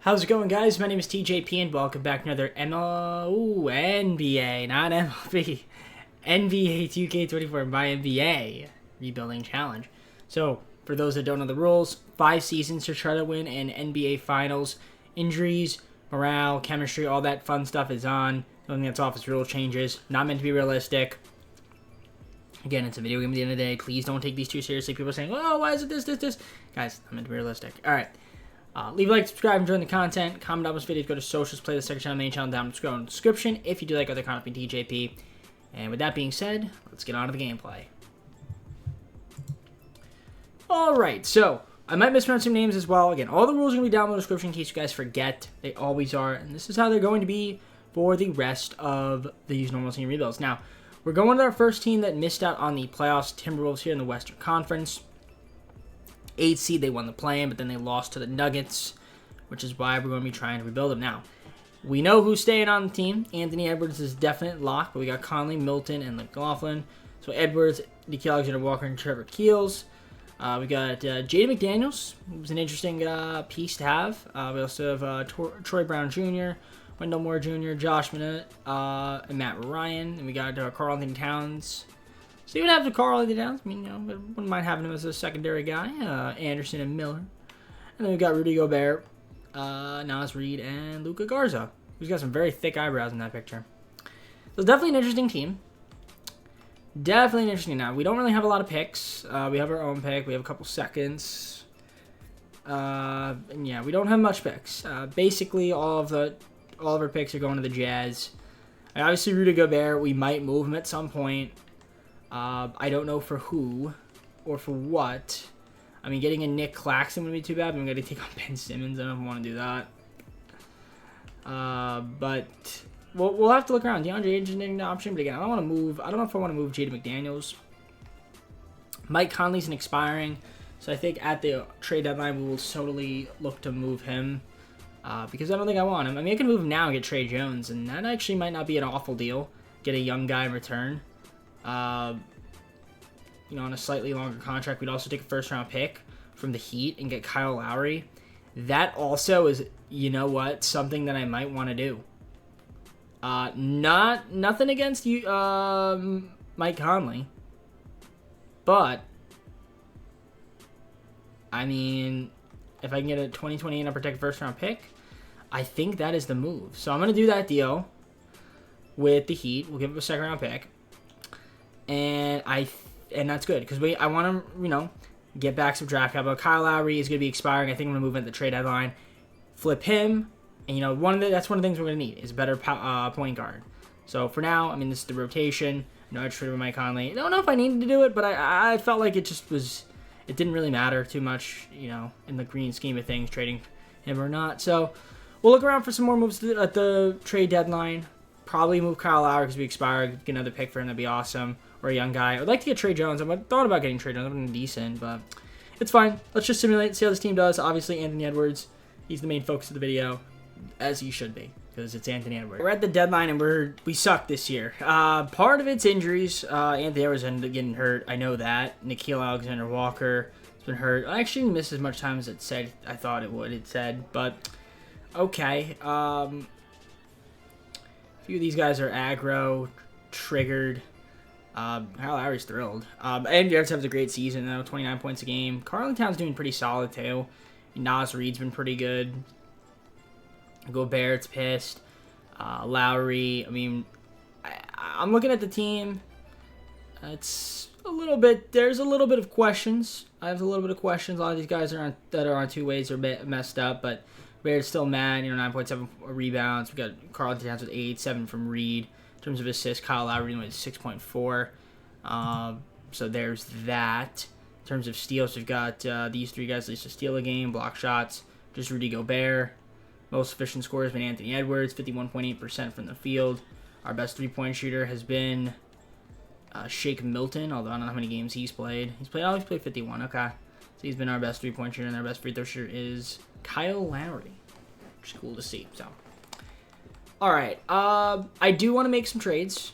How's it going, guys? My name is TJP, and welcome back to another NBA, not MLB, NBA 2K24 MyNBA Rebuilding Challenge. So, for those that don't know the rules, 5 seasons to try to win an NBA Finals. Injuries, morale, chemistry, all that fun stuff is on. The only thing that's off is rule changes. Not meant to be realistic. Again, it's a video game at the end of the day. Please don't take these too seriously. People are saying, oh, why is it this? Guys, not meant to be realistic. Alright. Leave a like, subscribe, enjoy the content, comment down this video, go to socials, play the second channel, main channel down in the description if you do like other content from TJP. And with that being said, let's get on to the gameplay. Alright, so I might mispronounce some names as well. Again, all the rules are going to be down in the description in case you guys forget. They always are. And this is how they're going to be for the rest of these normal team rebuilds. Now, we're going with our first team that missed out on the playoffs, Timberwolves here in the Western Conference. 8th seed, they won the play-in, but then they lost to the Nuggets, which is why we're going to be trying to rebuild them. Now, we know who's staying on the team. Anthony Edwards is definite lock, but we got Conley, Milton, and McLaughlin. So Edwards, Nikhil Alexander-Walker, and Trevor Keels. We got Jaden McDaniels, who's an interesting piece to have. We also have Troy Brown Jr., Wendell Moore Jr., Josh Minott, and Matt Ryan. And we got Karl Anthony Towns. So you would have the Karl Anthony Towns. I mean, wouldn't mind having him as a secondary guy. Anderson and Miller. And then we've got Rudy Gobert, Naz Reid, and Luka Garza. Who's got some very thick eyebrows in that picture. So it's definitely an interesting team. Definitely an interesting now. We don't really have a lot of picks. We have our own pick. We have a couple seconds. And yeah, we don't have much picks. Basically, all of our picks are going to the Jazz. And obviously, Rudy Gobert, we might move him at some point. I don't know for who or for what. I mean, getting a Nick Claxton wouldn't be too bad. I'm going to take on Ben Simmons. I don't know if I want to do that. But we'll have to look around. DeAndre Ayton is an option. But again, I don't want to move. I don't know if I want to move Jaden McDaniels. Mike Conley's an expiring. So I think at the trade deadline, we will totally look to move him. Because I don't think I want him. I mean, I can move him now and get Trey Jones. And that actually might not be an awful deal. Get a young guy in return. On a slightly longer contract. We'd also take a first-round pick from the Heat and get Kyle Lowry. That also is, you know what, something that I might want to do. Nothing against you, Mike Conley, but I mean, if I can get a 2020 and a protected first-round pick, I think that is the move. So I'm gonna do that deal with the Heat. We'll give him a second-round pick. And that's good because I want to, get back some draft capital. Kyle Lowry is going to be expiring. I think I'm going to move at the trade deadline, flip him, and that's one of the things we're going to need is a better point guard. So for now, I mean, this is the rotation. I traded with Mike Conley. I don't know if I needed to do it, but I felt like it just was. It didn't really matter too much, in the green scheme of things, trading him or not. So we'll look around for some more moves at the trade deadline. Probably move Kyle Lowry because we expired. Get another pick for him. That'd be awesome. Or a young guy. I'd like to get Trey Jones. I thought about getting Trey Jones. I'm decent, but it's fine. Let's just simulate, see how this team does. Obviously, Anthony Edwards, he's the main focus of the video, as he should be, because it's Anthony Edwards. We're at the deadline, and we suck this year. Part of it's injuries. Anthony Edwards ended up getting hurt. I know that. Nikhil Alexander-Walker has been hurt. I actually didn't miss as much time as it said. I thought it would. It said, but okay. A few of these guys are aggro, triggered. Kyle Lowry's thrilled. And Jarrett's having a great season, though. 29 points a game. Karl Anthony Towns doing pretty solid, too. Naz Reid's been pretty good. Gobert's pissed. Lowry, I mean, I'm looking at the team. It's a little bit, there's a little bit of questions. I have a little bit of questions. A lot of these guys that are on two ways are messed up, but Barrett's still mad. 9.7 rebounds. We got Karl Anthony Towns with 8, 7 from Reid. In terms of assists, Kyle Lowry with 6.4. So there's that. In terms of steals, we've got these three guys at least to steal a game, block shots, just Rudy Gobert. Most efficient scorer has been Anthony Edwards, 51.8% from the field. Our best three-point shooter has been Shake Milton, although I don't know how many games he's played. He's played 51, okay. So he's been our best three-point shooter, and our best free throw shooter is Kyle Lowry, which is cool to see, so. Alright, I do want to make some trades.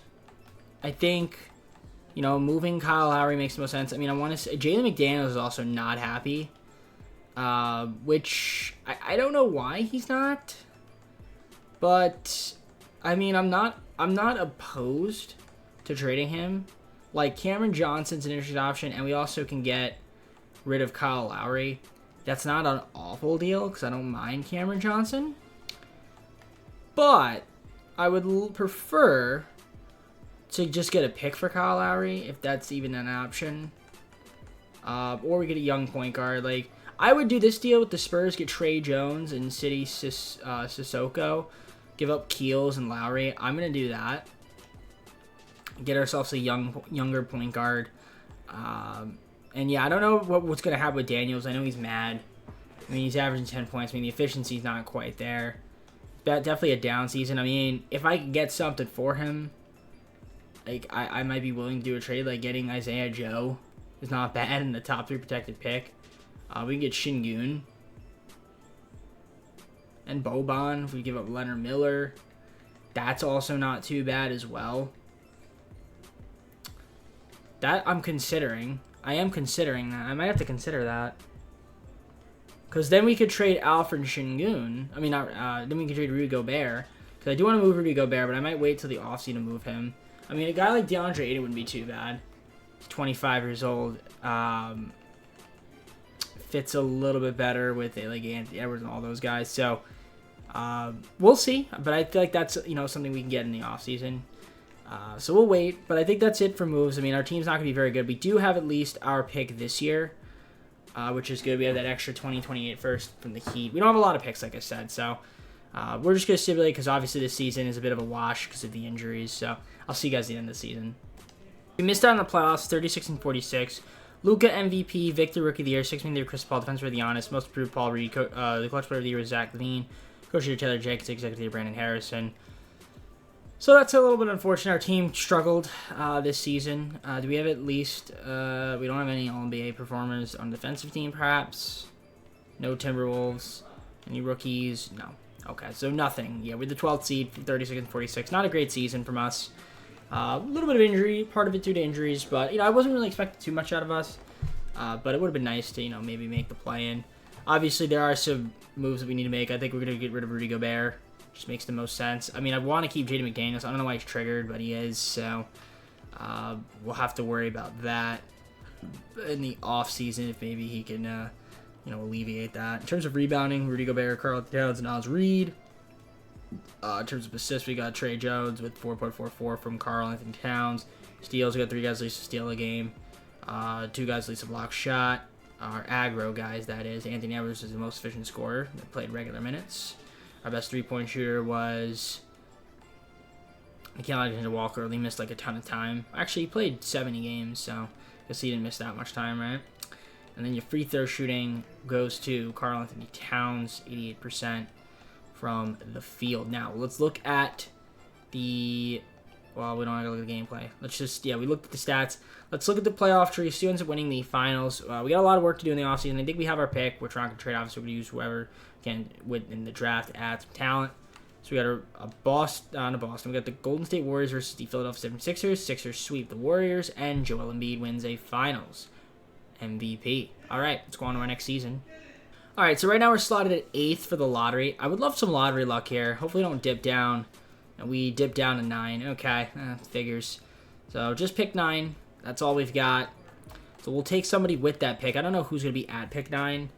I think, moving Kyle Lowry makes the most sense. I mean, I want to say Jaden McDaniels is also not happy. which I don't know why he's not. But I mean, I'm not opposed to trading him. Like, Cameron Johnson's an interesting option, and we also can get rid of Kyle Lowry. That's not an awful deal because I don't mind Cameron Johnson. But I would prefer to just get a pick for Kyle Lowry, if that's even an option. Or we get a young point guard. Like, I would do this deal with the Spurs, get Trey Jones and City Sissoko, give up Keels and Lowry. I'm going to do that. Get ourselves a younger point guard. And yeah, I don't know what's going to happen with Daniels. I know he's mad. I mean, he's averaging 10 points. I mean, the efficiency's not quite there. Definitely a down season. I mean, if I could get something for him, like, I might be willing to do a trade, like getting Isaiah Joe is not bad in the top 3 protected pick. We can get Şengün and Boban if we give up Leonard Miller. That's also not too bad as well. That I'm considering. I am considering that. I might have to consider that. Because then we could trade Alfred Şengün. I mean, then we could trade Rudy Gobert. Because I do want to move Rudy Gobert, but I might wait till the offseason to move him. I mean, a guy like DeAndre Ayton wouldn't be too bad. He's 25 years old. Fits a little bit better with like Anthony Edwards and all those guys. So, we'll see. But I feel like that's, something we can get in the offseason. So we'll wait. But I think that's it for moves. I mean, our team's not going to be very good. We do have at least our pick this year, which is good. We have that extra 2028 first from the Heat. We don't have a lot of picks, like I said. So, we're just going to stipulate because obviously this season is a bit of a wash because of the injuries. So, I'll see you guys at the end of the season. We missed out on the playoffs, 36-46. Luka MVP, Victor Rookie of the Year, 6th Man of the Year, Chris Paul, Defensive Player of the Honest, Most Improved Paul Reed, the Clutch Player of the Year was Zach LaVine, Coach of the Year Taylor Jenkins, Executive of the Year Brandon Harrison. So that's a little bit unfortunate. Our team struggled this season. Do we have at least, we don't have any All-NBA performers on the defensive team, perhaps? No Timberwolves. Any rookies? No. Okay, so nothing. Yeah, we're the 12th seed, 36-46. Not a great season from us. A little bit of injury, part of it due to injuries, but, I wasn't really expecting too much out of us. But it would have been nice to, maybe make the play-in. Obviously, there are some moves that we need to make. I think we're going to get rid of Rudy Gobert. Just makes the most sense. I mean, I want to keep Jaden McDaniels. I don't know why he's triggered, but he is, so we'll have to worry about that in the offseason if maybe he can, alleviate that. In terms of rebounding, Rudy Gobert, Karl Towns, and Naz Reid. In terms of assists, we got Trey Jones with 4.44 from Karl Anthony Towns. Steals, we got 3 guys at least to steal a game. 2 guys at least a block shot. Our aggro guys, that is. Anthony Edwards is the most efficient scorer that played regular minutes. Our best 3-point shooter was Mikal Alexander-Walker. He missed like a ton of time. Actually, he played 70 games, so I guess he didn't miss that much time, right? And then your free throw shooting goes to Karl Anthony Towns, 88% from the field. Now, let's look at the... Well, we don't have to look at the gameplay. Let's just... Yeah, we looked at the stats. Let's look at the playoff tree. Who ends up winning the finals? We got a lot of work to do in the offseason. I think we have our pick. We're trying to trade. Obviously, we're going to use whoever can in the draft to add some talent. So we got a Boston. We got the Golden State Warriors versus the Philadelphia 76ers. Sixers sweep the Warriors, and Joel Embiid wins a finals MVP. All right, let's go on to our next season. All right, so right now we're slotted at 8th for the lottery. I would love some lottery luck here. Hopefully, don't dip down. And we dip down to 9. Okay, figures. So just pick 9. That's all we've got. So we'll take somebody with that pick. I don't know who's going to be at pick 9.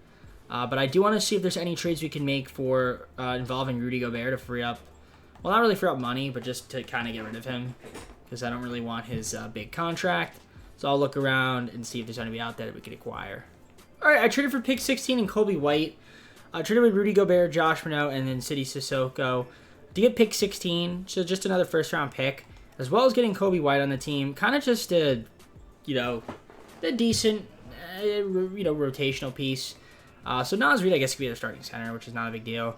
But I do want to see if there's any trades we can make for involving Rudy Gobert to free up, well, not really free up money, but just to kind of get rid of him. Because I don't really want his big contract. So I'll look around and see if there's anybody out there that we could acquire. All right, I traded for pick 16 and Kobe White. I traded with Rudy Gobert, Josh Minot, and then City Sissoko to get pick 16. So just another first-round pick, as well as getting Kobe White on the team. Kind of just a, a decent, rotational piece. So Naz Reid, I guess, could be the starting center, which is not a big deal.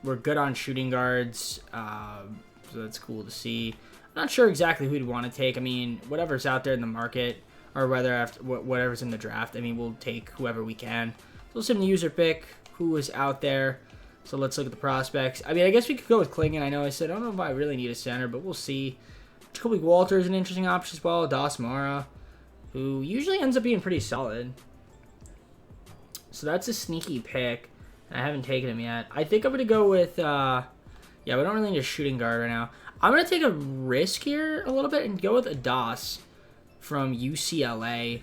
We're good on shooting guards, so that's cool to see. I'm not sure exactly who we'd want to take. I mean, whatever's out there in the market, or whatever's in the draft, I mean, we'll take whoever we can. So let's hit the user pick, who is out there. So let's look at the prospects. I mean, I guess we could go with Klingon. I know I said, I don't know if I really need a center, but we'll see. Jacoby Walter is an interesting option as well. Das Mara, who usually ends up being pretty solid. So that's a sneaky pick. I haven't taken him yet. I think I'm going to go with, yeah, we don't really need a shooting guard right now. I'm going to take a risk here a little bit and go with Adas from UCLA.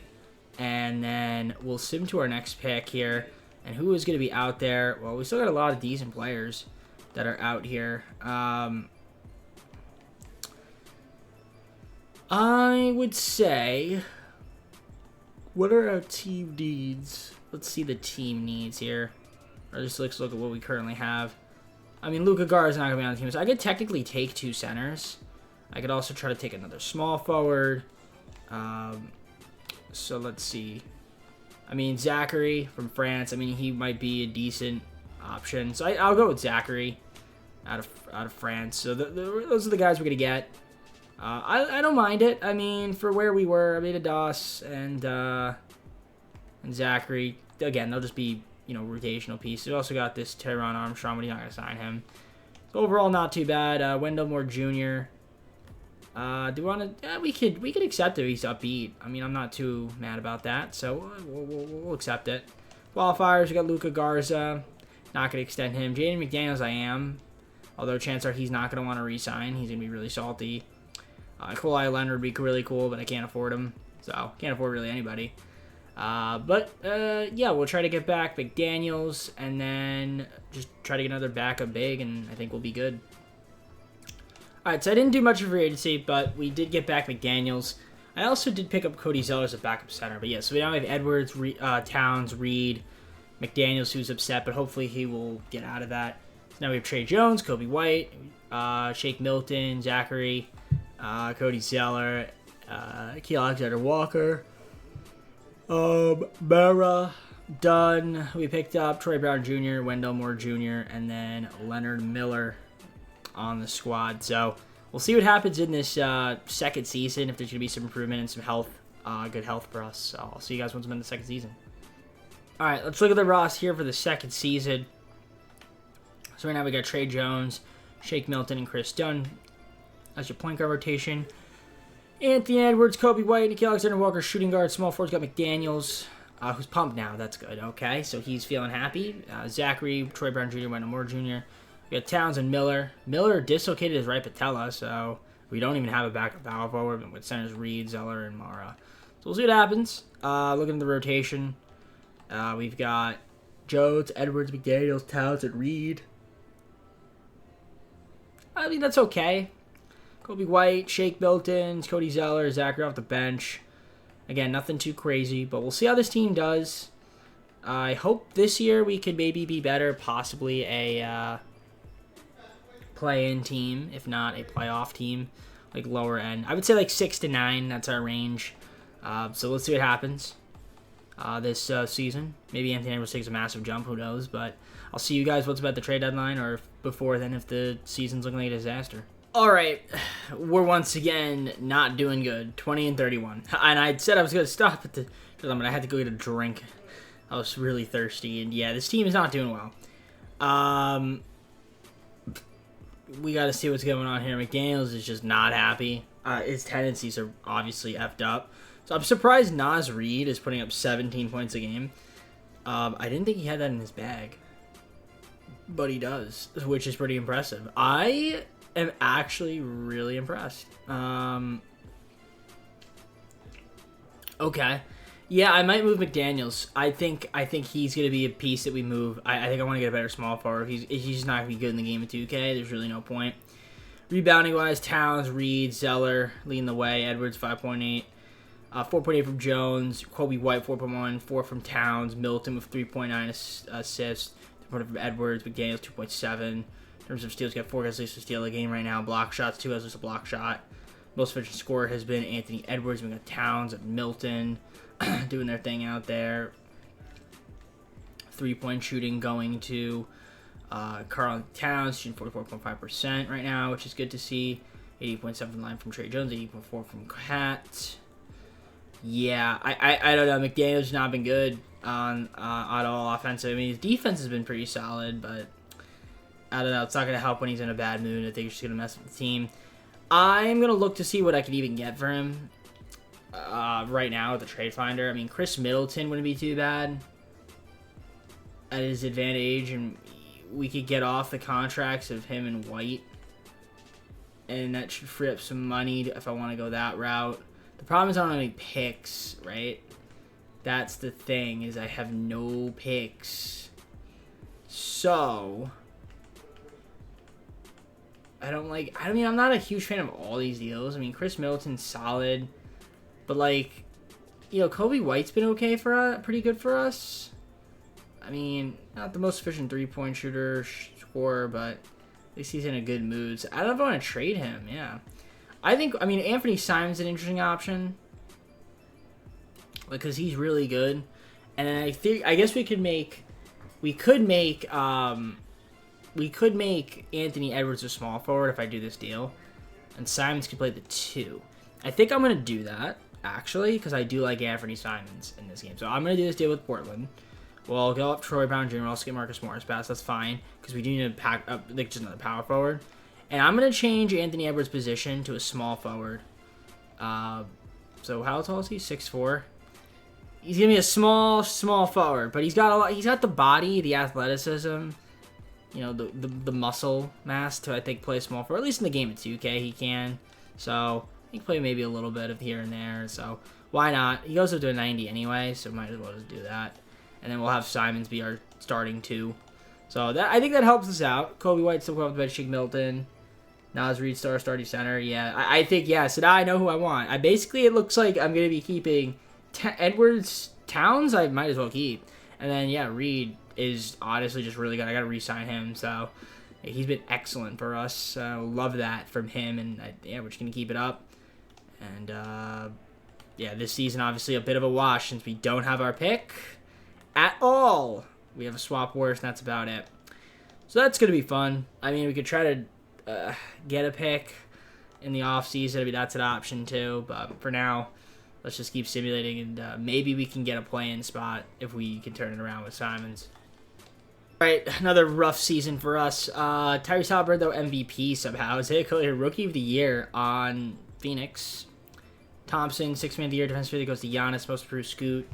And then we'll sim to our next pick here. And who is going to be out there? Well, we still got a lot of decent players that are out here. I would say, what are our team needs? Let's see the team needs here. Or just let's look at what we currently have. I mean, Luka Gar is not going to be on the team, so I could technically take 2 centers. I could also try to take another small forward. So let's see. I mean, Zachary from France. I mean, he might be a decent option. So I'll go with Zachary out of France. So those are the guys we're going to get. I don't mind it. I mean, for where we were, I made Adas and Zachary. Again, they'll just be, you know, rotational pieces. We also got this Teron Armstrong, but he's not going to sign him. So overall, not too bad. Wendell Moore Jr. Do we want to? Yeah, we could accept it if he's upbeat. I mean, I'm not too mad about that, so we'll accept it. Qualifiers, we got Luka Garza. Not going to extend him. Jaden McDaniels, I am. Although chances are he's not going to want to re-sign. He's going to be really salty. Kawhi Leonard would be really cool, but I can't afford him. So, can't afford really anybody. Yeah, we'll try to get back McDaniels and then just try to get another backup big, and I think we'll be good. Alright, so I didn't do much of free agency, but we did get back McDaniels. I also did pick up Cody Zeller as a backup center. But yeah, so we now have Edwards, Towns, Reed, McDaniels, who's upset, but hopefully he will get out of that. So now we have Trey Jones, Kobe White, Shake Milton, Zachary, Cody Zeller, Keel Alexander-Walker, Mara, Dunn. We picked up Troy Brown Jr., Wendell Moore Jr., and then Leonard Miller on the squad. So we'll see what happens in this second season, if there's going to be some improvement and some health, good health for us. So I'll see you guys once I'm in the second season. All right, let's look at the roster here for the second season. So right now we got Trey Jones, Shake Milton, and Chris Dunn as your point guard rotation. Anthony Edwards, Kobe White, Nikhil Alexander-Walker, shooting guard. Small forward's got McDaniels, who's pumped now. That's good. Okay, so he's feeling happy. Zachary, Troy Brown Jr., Wendell Moore Jr. We got Towns and Miller. Miller dislocated his right patella, so we don't even have a backup power forward with centers Reed, Zeller, and Mara. So we'll see what happens. Looking at the rotation, we've got Jones, Edwards, McDaniels, Towns, and Reed. I mean, that's okay. Kobe White, Shake Milton, Cody Zeller, Zachary off the bench. Again, nothing too crazy, but we'll see how this team does. I hope this year we could maybe be better, possibly a play-in team, if not a playoff team, like lower end. I would say like 6 to 9. That's our range. So let's see what happens this season. Maybe Anthony Edwards takes a massive jump. Who knows? But I'll see you guys once about the trade deadline, or before then if the season's looking like a disaster. All right, we're once again not doing good. 20-31, and I said I was gonna stop at the because I had to go get a drink. I was really thirsty, and yeah, this team is not doing well. We got to see what's going on here. McDaniels is just not happy. His tendencies are obviously effed up. So I'm surprised Naz Reid is putting up 17 points a game. I didn't think he had that in his bag, but he does, which is pretty impressive. I am actually really impressed. Okay. Yeah, I might move McDaniels. I think he's going to be a piece that we move. I think I want to get a better small forward. If he's not going to be good in the game of 2K, there's really no point. Rebounding-wise, Towns, Reed, Zeller leading the way. Edwards, 5.8. 4.8 from Jones. Kobe White, 4.1. 4 from Towns. Milton with 3.9 assists. 2.0 from Edwards. McDaniels, 2.7. In terms of steals, got 4 guys least to steal a game right now. Block shots, 2 guys least a block shot. Most efficient scorer has been Anthony Edwards. We got Towns and Milton doing their thing out there. 3-point shooting going to Karl Towns, shooting 44.5% right now, which is good to see. 80.7 line from Trey Jones, 80.4 from Cat. Yeah, I don't know. McDaniel's has not been good on at all offensive. I mean, his defense has been pretty solid, but I don't know. It's not going to help when he's in a bad mood. I think it's just going to mess with the team. I'm going to look to see what I can even get for him right now with the trade finder. I mean, Chris Middleton wouldn't be too bad. at his advantage, and we could get off the contracts of him and White, and that should free up some money if I want to go that route. The problem is I don't have any picks, right? That's the thing, is I have no picks. So I mean, I'm not a huge fan of all these deals. I mean, Chris Middleton's solid, but like, you know, Kobe White's been okay for us, pretty good for us. I mean, not the most efficient three-point shooter, scorer, but at least he's in a good mood. So I don't know if I want to trade him. Yeah, I mean, Anthony Simon's an interesting option because he's really good, and I guess we could make Anthony Edwards a small forward if I do this deal, and Simons could play the 2. I think I'm going to do that, actually, because I do like Anthony Simons in this game. So I'm going to do this deal with Portland. We'll go up Troy Brown Jr. We'll also get Marcus Morris pass. That's fine, because we do need to pack up like just another power forward. And I'm going to change Anthony Edwards' position to a small forward. So how tall is he? 6'4". He's going to be a small forward, but he's got the body, the athleticism, you know, the muscle mass to, I think, play small forward. At least in the game of 2K, he can. So he can play maybe a little bit of here and there. So why not? He goes up to a 90 anyway, so might as well just do that. And then we'll have Simons be our starting 2. So I think that helps us out. Kobe White still going up to bench. Shake Milton. Nas Reed starting center. Yeah, I think, yeah. So now I know who I want. It looks like I'm going to be keeping Edwards. Towns, I might as well keep. And then, yeah, Reed is honestly just really good. I got to re-sign him. So he's been excellent for us. Love that from him. And, yeah, we're just going to keep it up. And, yeah, this season obviously a bit of a wash since we don't have our pick at all. We have a swap worse, and that's about it. So that's going to be fun. I mean, we could try to get a pick in the offseason. I mean, that's an option too. But for now, let's just keep simulating, and maybe we can get a play-in spot if we can turn it around with Simons. All right, another rough season for us. Tyrese Halliburton, though, MVP somehow. Is it Rookie of the Year on Phoenix? Thompson, 6th Man of the Year. Defensive Player goes to Giannis. Most improved Scoot.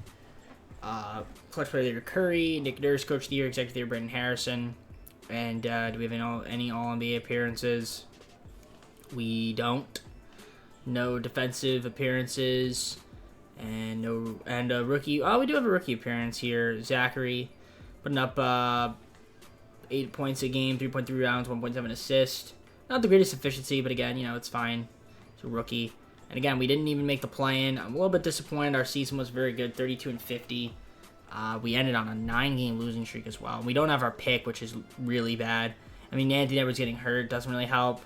Clutch Player of the Year, Curry. Nick Nurse, Coach of the Year. Executive of the Year, Brandon Harrison. And do we have any All-NBA appearances? We don't. No defensive appearances, and a rookie. Oh, we do have a rookie appearance here. Zachary putting up 8 points a game, 3.3 rebounds, 1.7 assists. Not the greatest efficiency, but again, you know, it's fine. It's a rookie. And again, we didn't even make the play-in. I'm a little bit disappointed. Our season was very good, 32-50. We ended on a 9-game losing streak as well. We don't have our pick, which is really bad. I mean, Anthony Edwards getting hurt doesn't really help.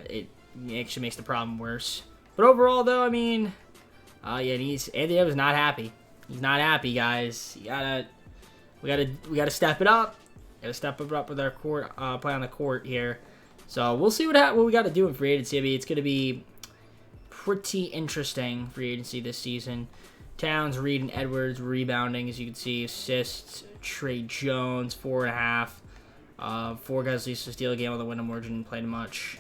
It actually makes the problem worse. But overall, though, I mean, yeah, Anthony Edwards not happy. He's not happy, guys. We gotta step it up. Gotta step it up with our play on the court here. So we'll see what we got to do in free agency. I mean, it's gonna be pretty interesting free agency this season. Towns, Reed, and Edwards rebounding, as you can see, assists. Trey Jones 4.5. 4 guys least to steal a game, although Wyndham Moore didn't play much.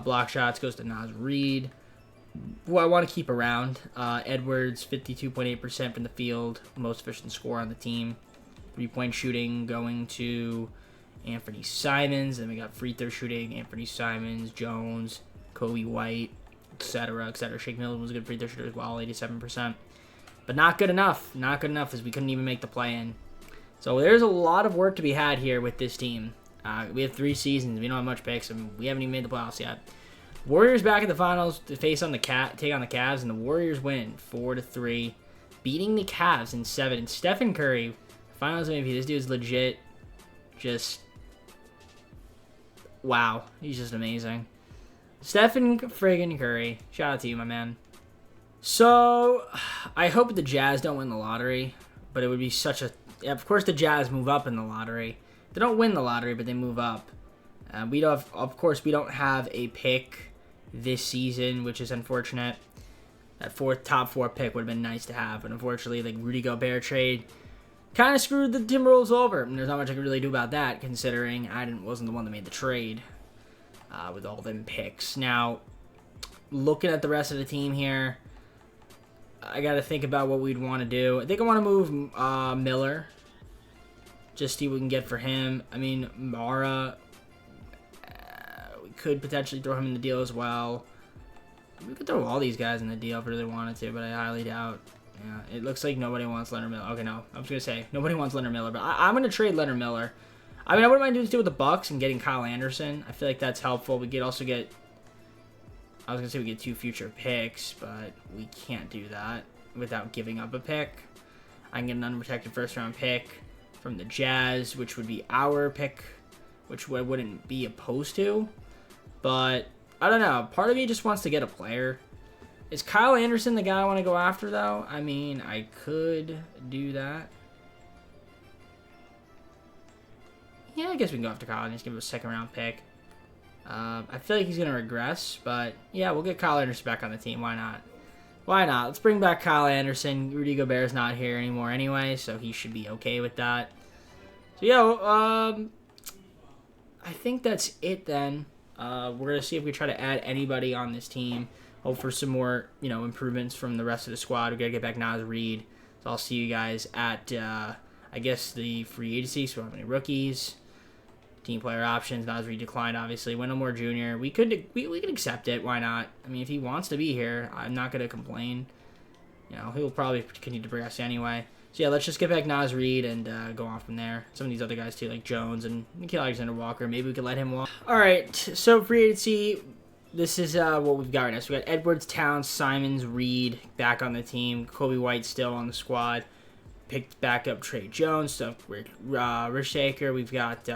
Block shots goes to Nas Reed, who I want to keep around. Edwards, 52.8% from the field, most efficient scorer on the team. 3-point shooting going to Anthony Simons. Then we got free throw shooting, Anthony Simons, Jones, Kobe White, etc., etc. Shake Milton was a good free throw shooter as well, 87%. But not good enough. Not good enough, as we couldn't even make the play-in. So there's a lot of work to be had here with this team. We have 3 seasons. We don't have much picks, and we haven't even made the playoffs yet. Warriors back in the finals to take on the Cavs, and the Warriors win 4-3, beating the Cavs in 7. And Stephen Curry, finals MVP. This dude's legit. Just wow, he's just amazing. Stephen friggin' Curry, shout out to you, my man. So I hope the Jazz don't win the lottery, but it would be such a. Of course, the Jazz move up in the lottery. They don't win the lottery, but they move up. We don't have a pick this season, which is unfortunate. That top 4 pick would have been nice to have, but unfortunately, like Rudy Gobert trade kind of screwed the Timberwolves over. And there's not much I can really do about that, considering I wasn't the one that made the trade with all them picks. Now, looking at the rest of the team here, I got to think about what we'd want to do. I think I want to move Miller Just see what we can get for him. I mean, Mara, we could potentially throw him in the deal as well. We could throw all these guys in the deal if we really wanted to, but I highly doubt. Yeah, it looks like nobody wants Leonard Miller. Okay, no. I was going to say, nobody wants Leonard Miller, but I'm going to trade Leonard Miller. I mean, I wouldn't mind doing this deal with the Bucks and getting Kyle Anderson. I feel like that's helpful. We could also get... I was going to say we get 2 future picks, but we can't do that without giving up a pick. I can get an unprotected first-round pick from the Jazz, which would be our pick, which I wouldn't be opposed to. But, I don't know. Part of me just wants to get a player. Is Kyle Anderson the guy I want to go after, though? I mean, I could do that. Yeah, I guess we can go after Kyle and just give him a second-round pick. I feel like he's going to regress, but yeah, we'll get Kyle Anderson back on the team. Why not? Why not? Let's bring back Kyle Anderson. Rudy Gobert's not here anymore anyway, so he should be okay with that. So, yeah, I think that's it then. We're going to see if we try to add anybody on this team. Hope for some more, improvements from the rest of the squad. We got to get back Naz Reid. So I'll see you guys at, I guess, the free agency. So we don't have any rookies. Team player options. Naz Reid declined, obviously. Wendell Moore Jr. We could accept it. Why not? I mean, if he wants to be here, I'm not going to complain. He'll probably continue to progress anyway. So, yeah, let's just get back Naz Reid and go on from there. Some of these other guys, too, like Jones and Nickeil Alexander-Walker. Maybe we could let him walk. All right, so free agency, this is what we've got right now. So, we got Edwards, Towns, Simons, Reed back on the team. Kobe White still on the squad. Picked back up Trey Jones. So, Rich Shaker. We've got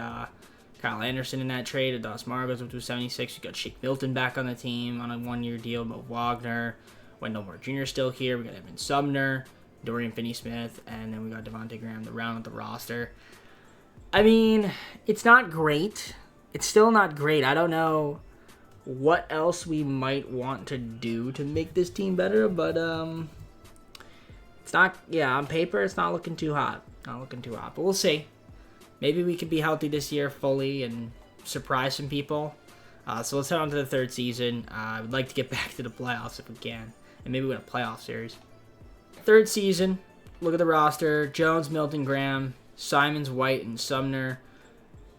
Kyle Anderson in that trade. Adas Mara goes up to 76. We got Shake Milton back on the team on a 1-year deal. Mo Wagner. Wendell Moore Jr. still here. We got Evan Sumner. Dorian Finney-Smith. And then we got Devontae Graham to round out the roster. I mean, it's not great. It's still not great. I don't know what else we might want to do to make this team better. But, it's not, on paper, it's not looking too hot. Not looking too hot. But we'll see. Maybe we could be healthy this year fully and surprise some people. So let's head on to the 3rd season. I would like to get back to the playoffs if we can. And maybe win a playoff series. 3rd season. Look at the roster. Jones, Milton, Graham, Simons, White, and Sumner.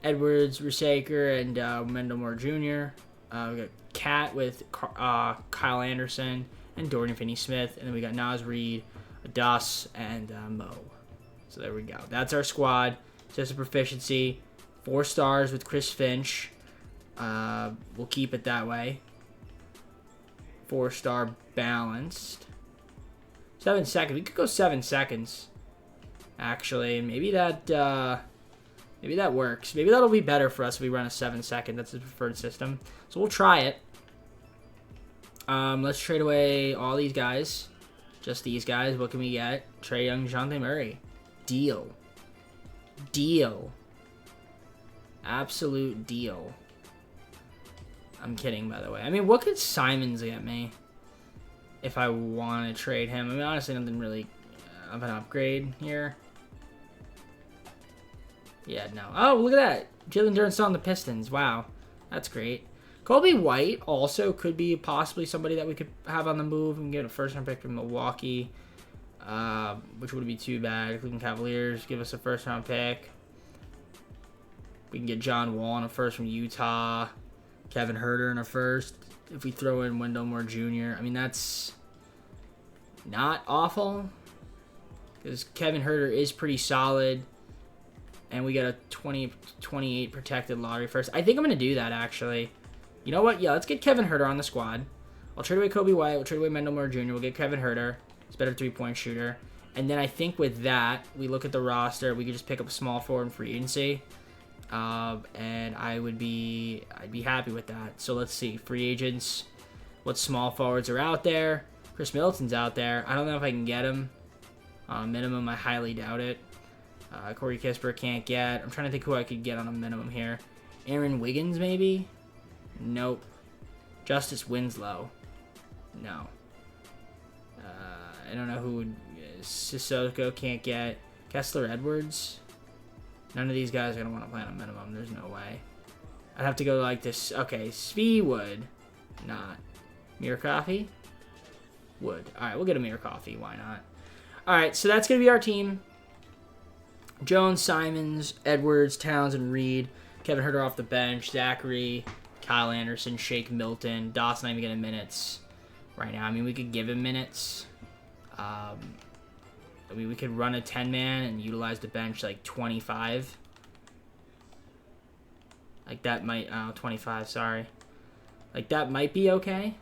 Edwards, Rusaker, and Wendell Moore Jr. We got Cat with Kyle Anderson and Dorian Finney-Smith. And then we got Naz Reid, Adas, and Mo. So there we go. That's our squad. Just a proficiency. 4 stars with Chris Finch. We'll keep it that way. 4-star balanced. 7 seconds. We could go 7 seconds. Actually, maybe that works. Maybe that'll be better for us if we run a 7-second. That's the preferred system. So we'll try it. Let's trade away all these guys. Just these guys. What can we get? Trae Young, DeJounte Murray. Deal. Deal. Absolute deal. I'm kidding, by the way. I mean, what could Simons get me if I want to trade him? I mean, honestly, nothing really of an upgrade here. Yeah, no. Oh, look at that. Jalen Duren's on the Pistons. Wow. That's great. Kobe White also could be possibly somebody that we could have on the move and get a first-round pick from Milwaukee. Which wouldn't be too bad. Cleveland Cavaliers give us a first-round pick. We can get John Wall in a first from Utah. Kevin Huerter in a first. If we throw in Wendell Moore Jr. I mean, that's not awful. Because Kevin Huerter is pretty solid. And we got a 2028 protected lottery first. I think I'm going to do that, actually. You know what? Yeah, let's get Kevin Huerter on the squad. I'll trade away Kobe White. We'll trade away Wendell Moore Jr. We'll get Kevin Huerter. He's a better 3-point shooter. And then I think with that, we look at the roster. We could just pick up a small forward in free agency. And I'd be happy with that. So let's see. Free agents. What small forwards are out there? Chris Middleton's out there. I don't know if I can get him. On a minimum, I highly doubt it. Corey Kispert can't get. I'm trying to think who I could get on a minimum here. Aaron Wiggins, maybe? Nope. Justice Winslow. No. I don't know who would... Sissoko can't get. Kessler Edwards. None of these guys are going to want to play on a minimum. There's no way. I'd have to go like this. Okay, Svi would. Not. Mir Coffee? Would. Alright, we'll get a Mir Coffee. Why not? Alright, so that's going to be our team. Jones, Simons, Edwards, Towns, and Reed. Kevin Huerter off the bench. Zachary, Kyle Anderson, Shake Milton. Dawson not even getting minutes right now. I mean, we could give him minutes. I mean, we could run a 10-man and utilize the bench like 25. Like that might, 25, sorry. Like that might be okay.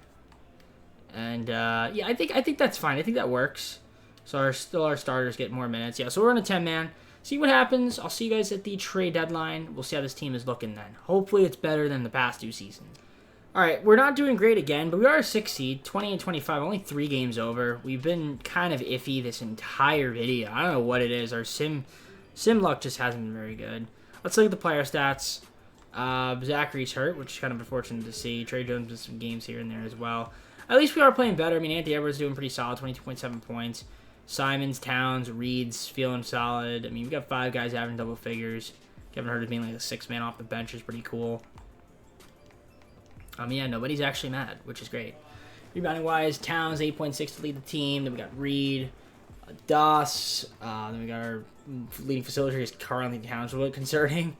And yeah, I think that's fine. I think that works. So our starters get more minutes. Yeah, so we're on a 10-man. See what happens. I'll see you guys at the trade deadline. We'll see how this team is looking then. Hopefully it's better than the past 2 seasons. All right, we're not doing great again, but we are a 6 seed, 20 and 25, only 3 games over. We've been kind of iffy this entire video. I don't know what it is. Our sim luck just hasn't been very good. Let's look at the player stats. Zachary's hurt, which is kind of unfortunate to see. Trey Jones with some games here and there as well. At least we are playing better. I mean, Anthony Edwards doing pretty solid, 22.7 points. Simons, Towns, Reed's feeling solid. I mean, we've got 5 guys having double figures. Kevin Huerter being like a 6-man off the bench is pretty cool. Yeah, nobody's actually mad, which is great. Rebounding-wise, Towns, 8.6 to lead the team. Then we got Reed, Doss. Then we got our leading facilitator is currently Towns, a little concerning.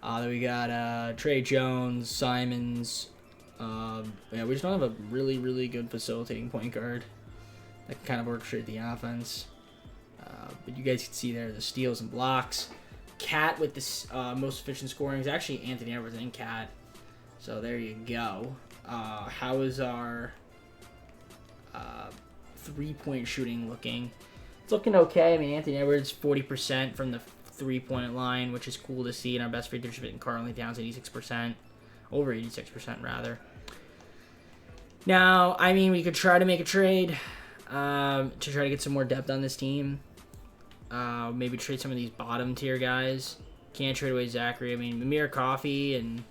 Then we got Trey Jones, Simons. Yeah, we just don't have a really, really good facilitating point guard that can kind of orchestrate the offense. But you guys can see there the steals and blocks. Cat with the most efficient scoring is actually Anthony Edwards and Cat. So there you go. How is our 3-point shooting looking? It's looking okay. I mean, Anthony Edwards 40% from the 3-point line, which is cool to see. And our best free throw shooting currently down to 86%, over 86% rather. Now, I mean, we could try to make a trade to try to get some more depth on this team. Maybe trade some of these bottom tier guys. Can't trade away Zachary. I mean, Amir Coffey and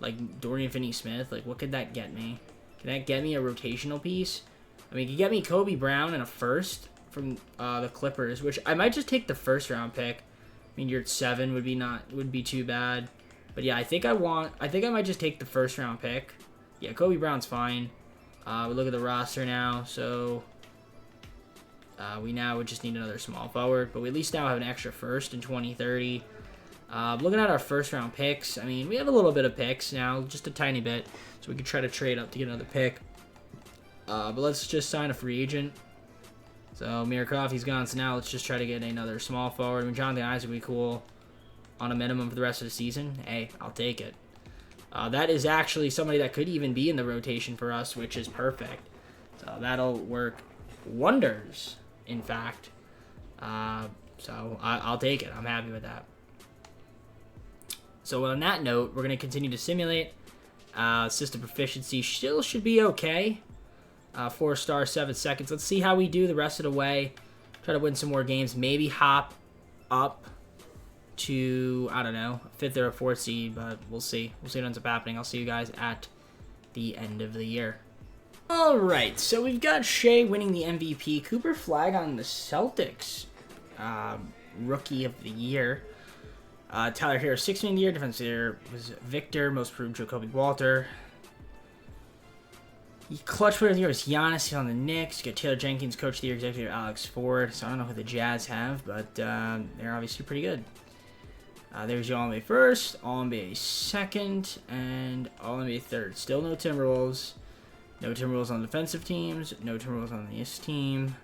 like Dorian Finney-Smith. Like, what could that get me? Can that get me a rotational piece? I mean, it could get me Kobe Brown and a first from the Clippers, which I might just take the first round pick. I mean, you're at 7 would be too bad. But yeah, I think I might just take the first round pick. Yeah, Kobe Brown's fine. We look at the roster now, so we now would just need another small forward, but we at least now have an extra first in 2030. Looking at our first round picks, I mean, we have a little bit of picks now, just a tiny bit, so we could try to trade up to get another pick. But let's just sign a free agent. So Amir Coffey's gone, so now let's just try to get another small forward. I mean, Jonathan Isaac would be cool on a minimum for the rest of the season. Hey, I'll take it. That is actually somebody that could even be in the rotation for us, which is perfect. So that'll work wonders, in fact. So I'll take it. I'm happy with that. So on that note, we're going to continue to simulate. System proficiency still should be okay. 4-star, 7 seconds. Let's see how we do the rest of the way. Try to win some more games. Maybe hop up to, I don't know, a 5th or a 4th seed, but we'll see. We'll see what ends up happening. I'll see you guys at the end of the year. All right, so we've got Shea winning the MVP. Cooper Flag on the Celtics. Rookie of the Year. Tyler Hero, 6th man of the year. Defensive player was Victor. Most improved, Jacoby Walter. Clutch player of the year was Giannis. He's on the Knicks. You got Taylor Jenkins, coach of the year, executive Alex Ford. So I don't know who the Jazz have, but they're obviously pretty good. There's your All-NBA first, All-NBA second, and All-NBA third. Still no Timberwolves. No Timberwolves on defensive teams. No Timberwolves on this team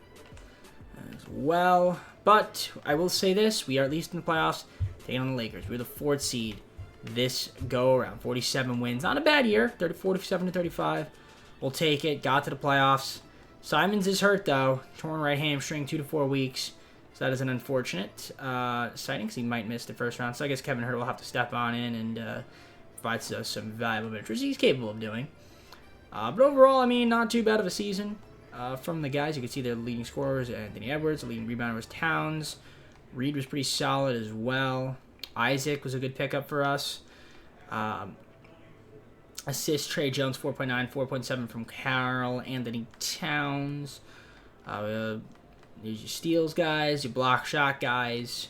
as well. But I will say this. We are at least in the playoffs. Taking on the Lakers. We're the 4th seed this go-around. 47 wins. Not a bad year. 47 to 35. We'll take it. Got to the playoffs. Simons is hurt, though. Torn right hamstring, 2 to 4 weeks. So that is an unfortunate sighting because he might miss the first round. So I guess Kevin Huerter will have to step on in and provide us some valuable minutes, which he's capable of doing. But overall, I mean, not too bad of a season from the guys. You can see their leading scorers, Anthony Edwards. The leading rebounder was Towns. Reed was pretty solid as well. Isaac was a good pickup for us. Assist, Trey Jones, 4.9, 4.7 from Carl. Anthony Towns. There's your steals guys, your block shot guys,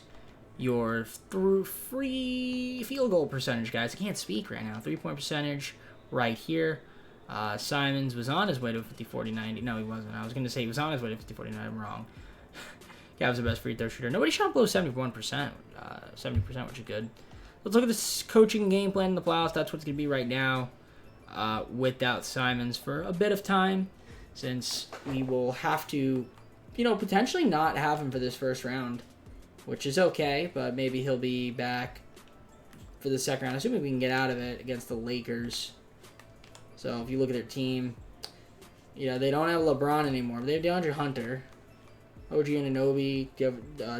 your free field goal percentage guys. I can't speak right now. 3-point percentage right here. Simons was on his way to 50-40-90. No, he wasn't. I was going to say he was on his way to 50-40-90. I'm wrong. Cavs the best free throw shooter. Nobody shot below 71%, 70%, which is good. Let's look at this coaching game plan in the playoffs. That's what's going to be right now without Simons for a bit of time, since we will have to, potentially not have him for this first round, which is okay, but maybe he'll be back for the second round, assuming we can get out of it against the Lakers. So if you look at their team, they don't have LeBron anymore, but they have DeAndre Hunter, OG Anunoby,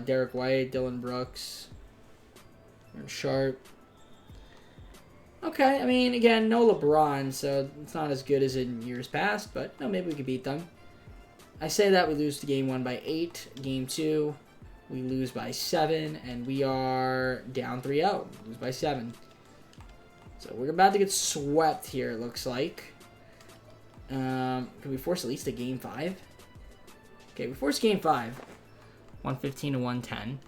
Derek White, Dylan Brooks, and Sharp. Okay, I mean, again, no LeBron, so it's not as good as in years past, but maybe we could beat them. I say that we lose to game 1 by 8, game 2 we lose by 7, and we are down 3-0, lose by 7. So we're about to get swept here, it looks like. Can we force at least a game 5? Okay, we force game 5, 115 to 110.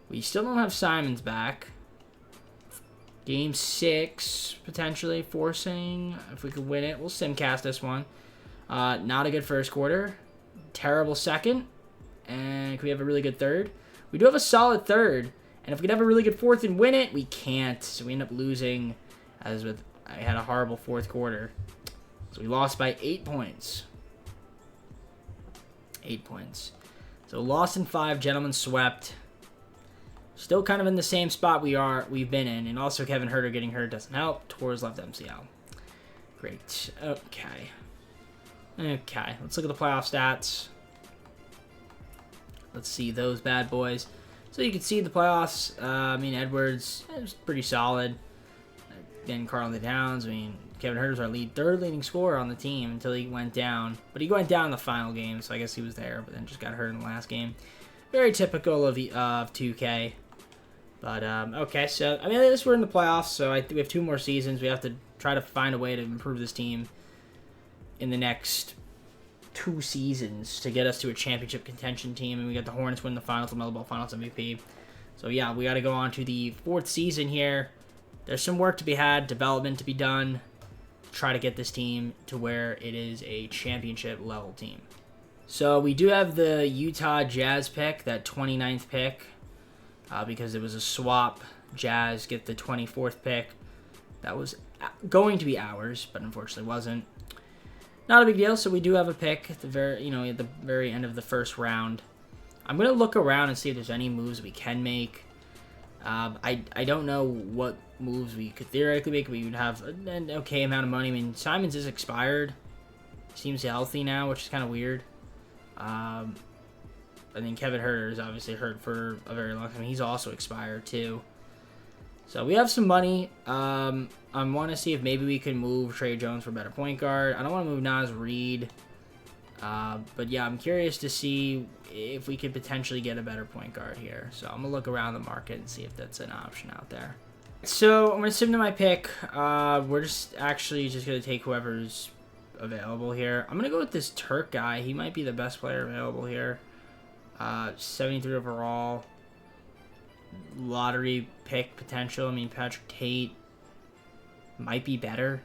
We still don't have Simons back. Game 6, potentially forcing. If we could win it, we'll simcast this one. Not a good first quarter. Terrible second. And can we have a really good third? We do have a solid third. And if we could have a really good fourth and win it, we can't. So we end up losing, I had a horrible fourth quarter. So we lost by 8 points. 8 points. So lost in 5, gentlemen swept. Still kind of in the same spot we've been in. And also Kevin Huerter getting hurt doesn't help. Torres left MCL. Great. Okay. Let's look at the playoff stats. Let's see those bad boys. So you can see the playoffs. Edwards is pretty solid. Then Karl Towns. Kevin Huerter's our third leading scorer on the team until he went down. But he went down in the final game, so I guess he was there, but then just got hurt in the last game. Very typical of 2K. But, okay, so, at least we're in the playoffs, so we have 2 more seasons. We have to try to find a way to improve this team in the next 2 seasons to get us to a championship contention team. And we got the Hornets win the finals, the Melo Ball Finals MVP. So, yeah, we got to go on to the 4th season here. There's some work to be had, development to be done, to try to get this team to where it is a championship-level team. So, we do have the Utah Jazz pick, that 29th pick. Because it was a swap. Jazz get the 24th pick. That was going to be ours, but unfortunately wasn't. Not a big deal. So we do have a pick at the very end of the first round. I'm gonna look around and see if there's any moves we can make. I don't know what moves we could theoretically make. We would have an okay amount of money. Simons is expired. Seems healthy now, which is kind of weird. I think Kevin Huerter is obviously hurt for a very long time. He's also expired too. So we have some money. I want to see if maybe we can move Trey Jones for a better point guard. I don't want to move Naz Reid. But yeah, I'm curious to see if we could potentially get a better point guard here. So I'm going to look around the market and see if that's an option out there. So I'm going to submit my pick. We're just going to take whoever's available here. I'm going to go with this Turk guy. He might be the best player available here. 73 overall. Lottery pick potential. Patrick Tate might be better.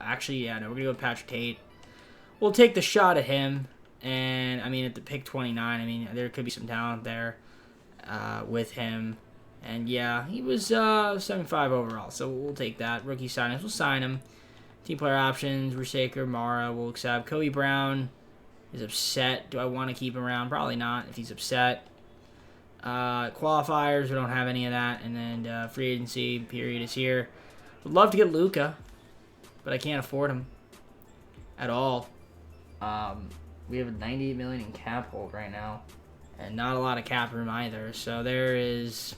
Actually, yeah, no, we're going to go with Patrick Tate. We'll take the shot at him. And, at the pick 29, there could be some talent there with him. And, yeah, he was 75 overall, so we'll take that. Rookie signings, we'll sign him. Team player options, Rusaker, Mara, we'll accept. Kobe Brown is upset. Do I want to keep him around? Probably not if he's upset. Qualifiers, we don't have any of that. And then free agency period is here. Would love to get Luka, but I can't afford him at all. We have a $98 million in cap hold right now, and not a lot of cap room either. So there is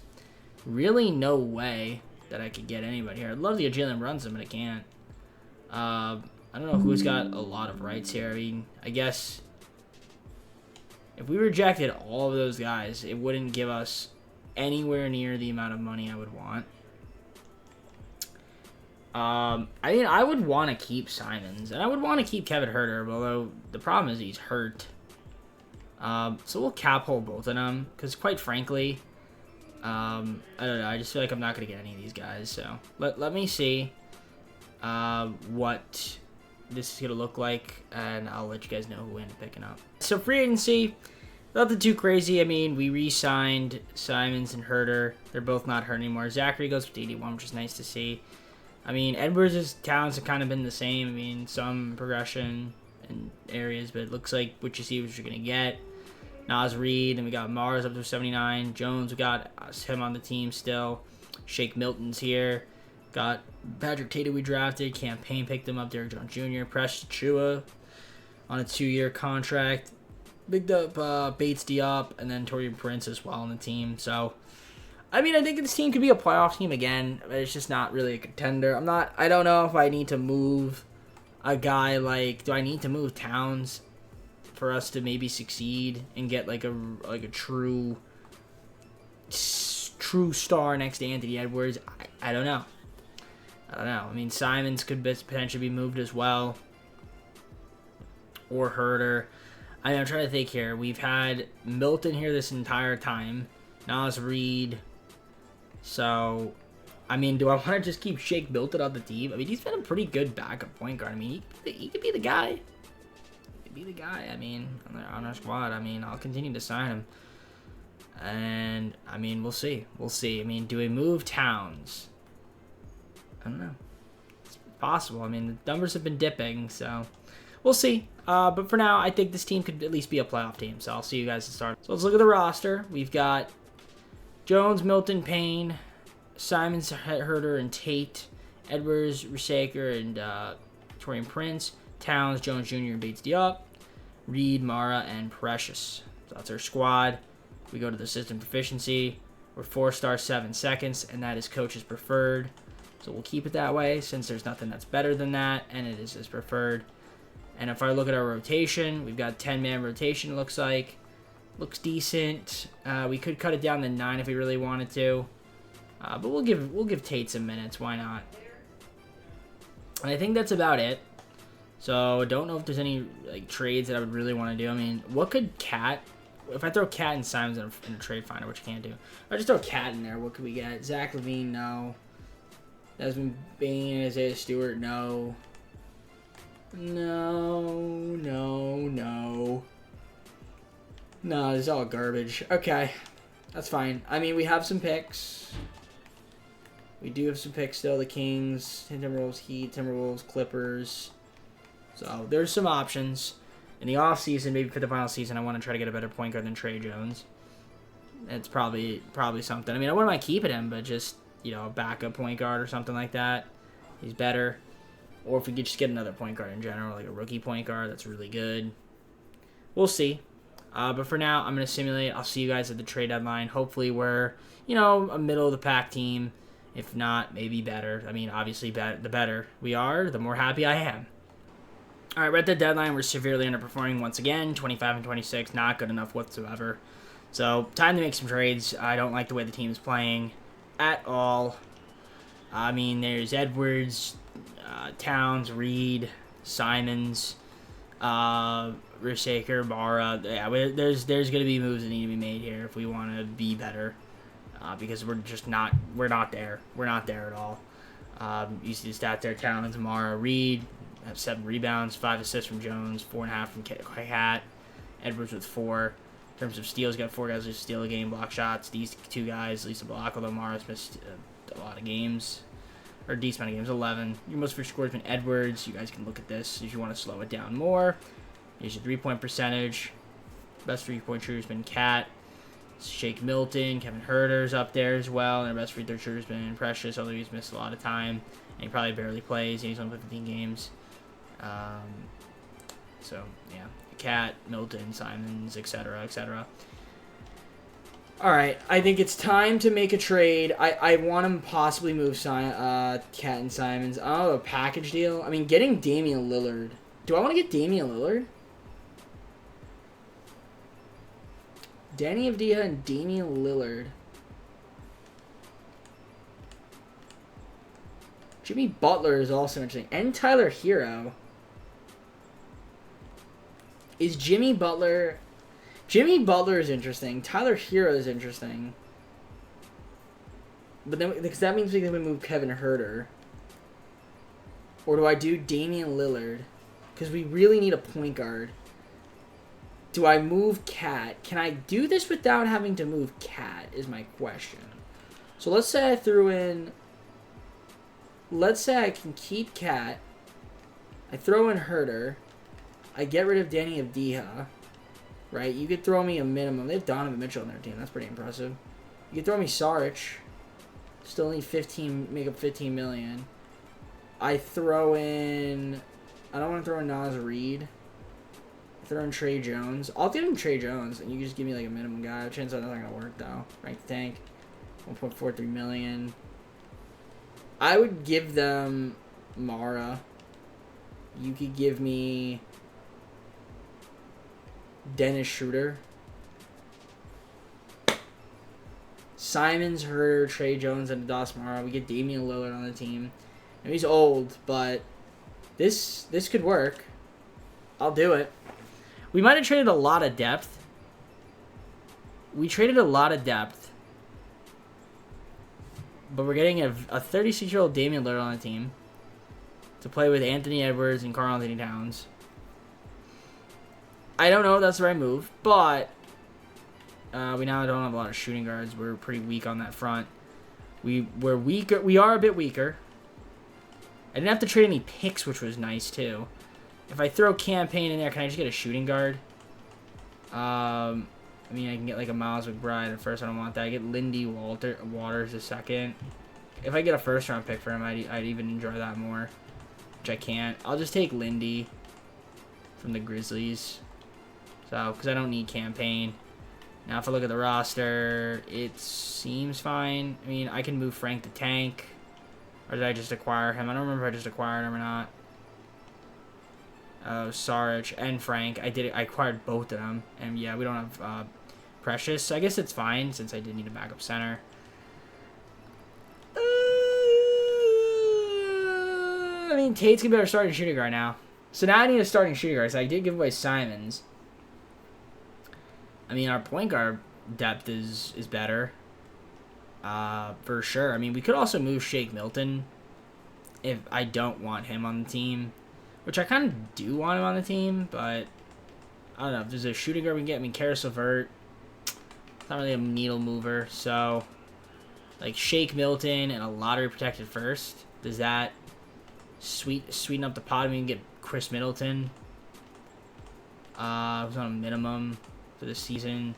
really no way that I could get anybody here. I'd love to get Jalen Brunson, but I can't. I don't know who's got a lot of rights here. I guess if we rejected all of those guys, it wouldn't give us anywhere near the amount of money I would want. I would want to keep Simons, and I would want to keep Kevin Huerter, although the problem is he's hurt. So we'll cap hold both of them, because quite frankly, I don't know, I just feel like I'm not going to get any of these guys, so let me see what this is going to look like, and I'll let you guys know who we end up picking up. So free agency, nothing too crazy. I mean, we re-signed Simons and Herter. They're both not hurt anymore. Zachary goes with 81, which is nice to see. I mean, Edwards' talents have kind of been the same. I mean, some progression in areas, but it looks like what you see is what you're going to get. Nas Reed, and we got Mars up to 79. Jones, we got him on the team still. Shake Milton's here. Got Patrick Tatum we drafted. Campaign picked him up. Derek Jones Jr. Precious Chua on a 2-year contract. Picked up Bates Diop and then Torian Prince as well on the team. So, I mean, I think this team could be a playoff team again, but it's just not really a contender. I don't know if I need to move a guy like, do I need to move Towns for us to maybe succeed and get like a true star next to Anthony Edwards? I don't know. I mean, Simons could potentially be moved as well, or Herter. I'm trying to think here. We've had Milton here this entire time. Nas Reed. So, I mean, do I want to just keep Shake Milton on the team? I mean, he's been a pretty good backup point guard. I mean, he could be the guy. I mean, on our squad. I mean, I'll continue to sign him. And, I mean, we'll see. I mean, do we move Towns? I don't know. It's possible. I mean, the numbers have been dipping, so we'll see. But for now, I think this team could at least be a playoff team. So I'll see you guys at the start. So let's look at the roster. We've got Jones, Milton, Payne, Simons, Herter, and Tate, Edwards, Rusaker, and Torian Prince, Towns, Jones Jr., and Bates Diop, Reed, Mara, and Precious. So that's our squad. We go to the system proficiency. We're 4-star 7 seconds, and that is coach's preferred. So we'll keep it that way since there's nothing that's better than that, and it is his preferred. And if I look at our rotation, we've got 10-man rotation, looks like. Looks decent. We could cut it down to 9 if we really wanted to. But we'll give Tate some minutes. Why not? And I think that's about it. So don't know if there's any like trades that I would really want to do. I mean, what could Cat... If I throw Cat and Simons in a trade finder, which you can't do. If I just throw Cat in there, what could we get? Zach LaVine, no. Desmond Bain, Isaiah Stewart, no. No, this is all garbage. Okay, that's fine. I mean, we have some picks. We do have some picks still. The Kings, Timberwolves, Heat, Timberwolves, Clippers. So there's some options. In the offseason, maybe for the final season, I want to try to get a better point guard than Trey Jones. It's probably something. I mean, I wouldn't mind keeping him, but just, a backup point guard or something like that. He's better. Or if we could just get another point guard in general, like a rookie point guard that's really good. We'll see. But for now, I'm going to simulate. I'll see you guys at the trade deadline. Hopefully we're, a middle-of-the-pack team. If not, maybe better. I mean, obviously, the better we are, the more happy I am. All right, we're at the deadline. We're severely underperforming once again. 25 and 26, not good enough whatsoever. So, time to make some trades. I don't like the way the team is playing at all. I mean, there's Edwards, Towns, Reed, Simons, Rusaker, Mara. Yeah, there's going to be moves that need to be made here if we want to be better, because we're not there. We're not there at all. You see the stats there: Towns, Mara, Reed have 7 rebounds, 5 assists from Jones, 4.5 from Cat. Edwards with 4. In terms of steals, got 4 guys who steal a game, block shots. These 2 guys, at least a block, although Mara's missed a lot of games. Or a decent amount of games, 11. Your most first score has been Edwards. You guys can look at this if you want to slow it down more. Here's your 3-point percentage. Best 3-point shooter has been Cat. Shake Milton. Kevin Herter's up there as well. And our best free throw shooter has been Precious, although he's missed a lot of time. And he probably barely plays. He's only played 15 games. So, yeah. Cat, Milton, Simons, etc., etc. Alright, I think it's time to make a trade. I want to possibly move Cat and Simons. Oh, a package deal? I mean, getting Damian Lillard. Do I want to get Damian Lillard? Danny Avdija and Damian Lillard. Jimmy Butler is also interesting. And Tyler Hero. Is Jimmy Butler... Jimmy Butler is interesting. Tyler Hero is interesting. But then, because that means we can move Kevin Herter. Or do I do Damian Lillard? because we really need a point guard. Do I move Cat? Can I do this without having to move Cat is my question. So let's say I threw in... Let's say I can keep Cat. I throw in Herter. I get rid of Danny Avdija. Right? You could throw me a minimum. They have Donovan Mitchell on their team. That's pretty impressive. You could throw me Saric. Still need 15, make up 15 million. I throw in... I don't want to throw in Nas Reed. I throw in Trey Jones. I'll give him Trey Jones, and you can just give me like a minimum guy. Chances are that's not going to work, though. Ranked tank. 1.43 million. I would give them Mara. You could give me Dennis Schroeder. Simons, Herter, Trey Jones, and Adas Mara. We get Damian Lillard on the team. Now, he's old, but this could work. I'll do it. We might have traded a lot of depth. We traded a lot of depth. But we're getting a 36-year-old Damian Lillard on the team to play with Anthony Edwards and Karl-Anthony Towns. I don't know if that's the right move, but we now don't have a lot of shooting guards. We're pretty weak on that front. We're weaker. We are a bit weaker. I didn't have to trade any picks, which was nice too. If I throw Campaign in there, can I just get a shooting guard? I mean, I can get like a Miles McBride at first. I don't want that. I get Lindy Waters a second. If I get a first-round pick for him, I'd even enjoy that more, which I can't. I'll just take Lindy from the Grizzlies. So, because I don't need Campaign. Now, if I look at the roster, it seems fine. I mean, I can move Frank the Tank. Or did I just acquire him? I don't remember if I just acquired him or not. Saric and Frank. I acquired both of them. And yeah, we don't have Precious. So I guess it's fine since I did need a backup center. I mean, Tate's going to be our starting shooting guard now. So now I need a starting shooting guard. So I did give away Simons. I mean, our point guard depth is better. For sure. I mean, we could also move Shake Milton if I don't want him on the team. Which I kind of do want him on the team, but I don't know. If there's a shooting guard we can get, I mean, Karis LeVert, it's not really a needle mover. So, like, Shake Milton and a lottery protected first. Does that sweeten up the pot? We can get Chris Middleton. Who's on a minimum for this season.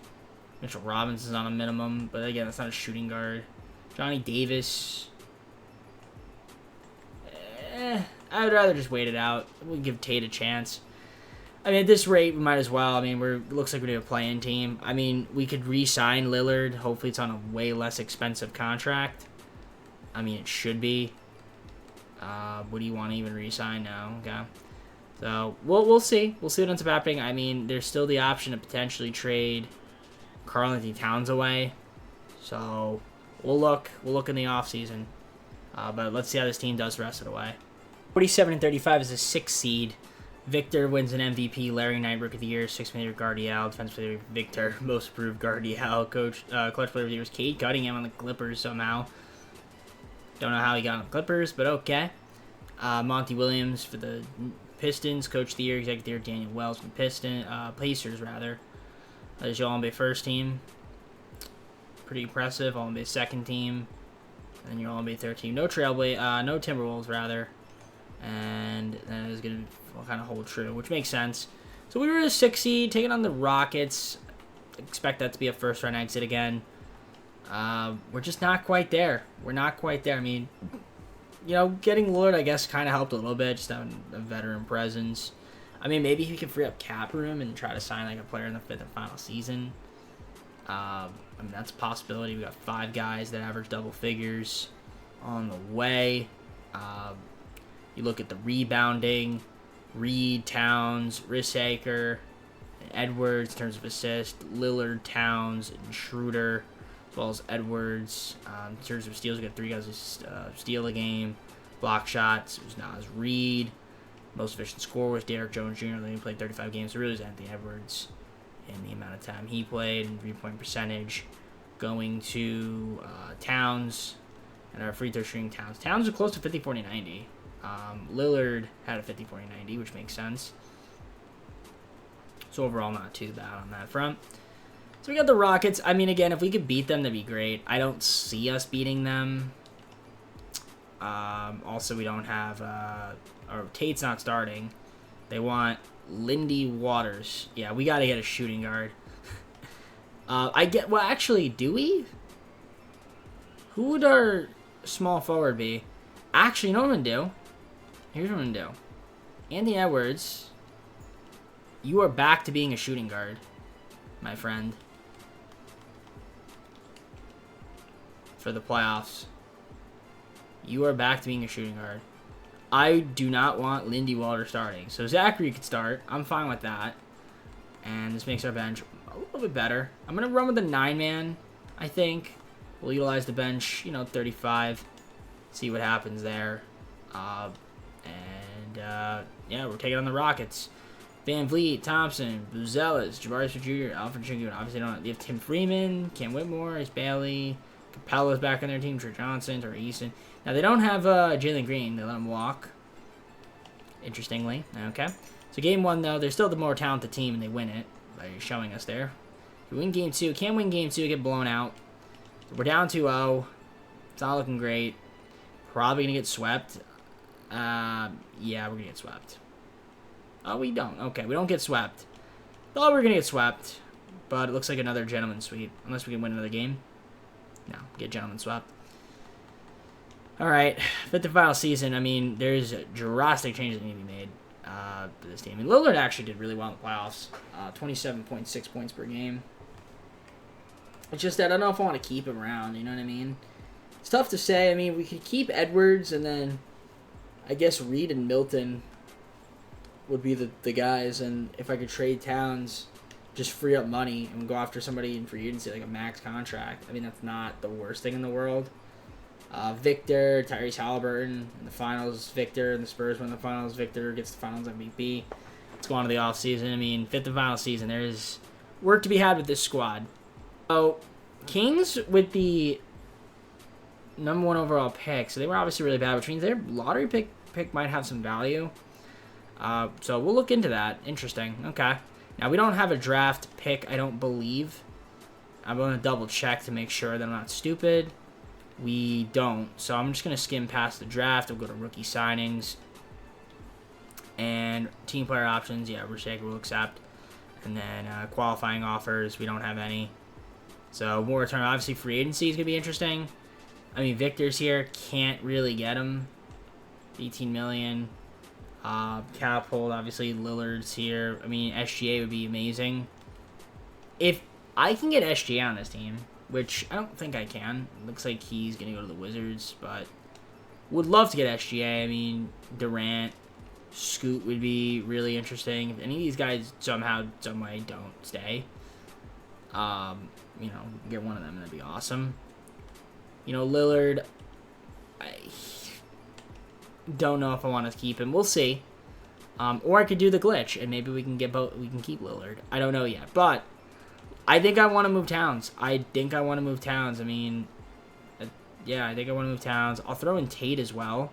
Mitchell Robinson's on a minimum, but again, that's not a shooting guard. Johnny Davis. I would rather just wait it out. We'll give Tate a chance. I mean, at this rate, we might as well. I mean, it looks like we're doing a play-in team. I mean, we could re-sign Lillard. Hopefully, it's on a way less expensive contract. I mean, it should be. What do you want to even re-sign now? Okay. So, we'll see. We'll see what ends up happening. I mean, there's still the option to potentially trade Karl-Anthony Towns away. So, we'll look. We'll look in the offseason. But let's see how this team does the rest of the way. 47-35 is a 6th seed. Victor wins an MVP. Larry Knight, Rookie of the Year. 6th man Gardial. Defensive player Victor. Most improved Gardial. Coach, clutch player of the year was Cade Cunningham on the Clippers somehow. Don't know how he got on the Clippers, but okay. Monty Williams for the Pistons. Coach of the Year, Executive of the Year Daniel Wells from Pacers rather. That is your All-NBA first team. Pretty impressive. All-NBA second team. And your All-NBA third team. No Timberwolves rather. And that is going to kind of hold true, which makes sense. So we were a 6 seed, taking on the Rockets. Expect that to be a first-round exit again. We're just not quite there. We're not quite there. I mean, you know, getting Lillard, I guess, kind of helped a little bit, just having a veteran presence. I mean, maybe he can free up cap room and try to sign like a player in the 5th and final season. I mean, that's a possibility. We got 5 guys that average double figures on the way. You look at the rebounding, Reed, Towns, Rissaker, Edwards in terms of assists, Lillard, Towns, and Schroeder, as well as Edwards. In terms of steals, we got 3 guys who steal a game. Block shots, it was Nas Reed. Most efficient scorer was Derrick Jones Jr. Then he played 35 games. So it really was Anthony Edwards in the amount of time he played and 3-point percentage. Going to Towns and our free throw shooting Towns. Towns are close to 50, 40, 90. Lillard had a 50-40-90, which makes sense. So overall, not too bad on that front. So we got the Rockets. I mean, again, if we could beat them, that'd be great. I don't see us beating them. Also, we don't have... or Tate's not starting. They want Lindy Waters. Yeah, we got to get a shooting guard. Well, actually, do we? Who would our small forward be? Actually, you know what I'm going to do? Here's what I'm going to do. Anthony Edwards, you are back to being a shooting guard, my friend. For the playoffs. You are back to being a shooting guard. I do not want Lindy Walter starting. So Zachary could start. I'm fine with that. And this makes our bench a little bit better. I'm going to run with a 9-man, I think. We'll utilize the bench, 35. See what happens there. Yeah, we're taking on the Rockets. Van Vliet, Thompson, Buzelis, Jabari Smith Jr., Alfred Jr. Obviously, you have Tim Freeman, Cam Whitmore, Ace Bailey, Capella's back on their team, Trey Johnson, Torrey Easton. Now, they don't have Jalen Green. They let him walk, interestingly. Okay. So, game 1, though, they're still the more talented team, and they win it by showing us there. We win game 2. Can't win game 2, get blown out. So we're down 2-0. It's not looking great. Probably going to get swept. Yeah, we're going to get swept. Oh, we don't. Okay, we don't get swept. Thought we were going to get swept, but it looks like another gentleman sweep. Unless we can win another game. No, get gentleman swept. All right, fifth and final season. I mean, there's drastic changes that need to be made to this team. And Lillard actually did really well in the playoffs. 27.6 points per game. It's just that I don't know if I want to keep him around. You know what I mean? It's tough to say. I mean, we could keep Edwards, and then I guess Reed and Milton would be the guys. And if I could trade Towns, just free up money and go after somebody in free agency, like a max contract. I mean, that's not the worst thing in the world. Victor, Tyrese Halliburton in the finals. Victor and the Spurs win the finals. Victor gets the finals MVP. Let's go on to the offseason. I mean, fifth and final season. There's work to be had with this squad. So, Kings with the number 1 overall pick. So they were obviously really bad, which means their lottery pick might have some value. So we'll look into that. Interesting. Okay. Now, we don't have a draft pick, I don't believe. I'm going to double check to make sure that I'm not stupid. We don't. So I'm just going to skim past the draft. I'll go to rookie signings. And team player options. Yeah, Rashaker will accept. And then qualifying offers. We don't have any. So more return. Obviously, free agency is going to be interesting. I mean, Victor's here. Can't really get him. 18 million. Cap hold, obviously, Lillard's here. I mean, SGA would be amazing. If I can get SGA on this team, which I don't think I can. Looks like he's going to go to the Wizards, but would love to get SGA. I mean, Durant, Scoot would be really interesting. If any of these guys somehow, some way don't stay, get one of them, that'd be awesome. Lillard, I don't know if I want to keep him. We'll see. Or I could do the glitch, and maybe we can get both. We can keep Lillard. I don't know yet, but I think I want to move Towns. I mean, yeah, I think I want to move Towns. I'll throw in Tate as well.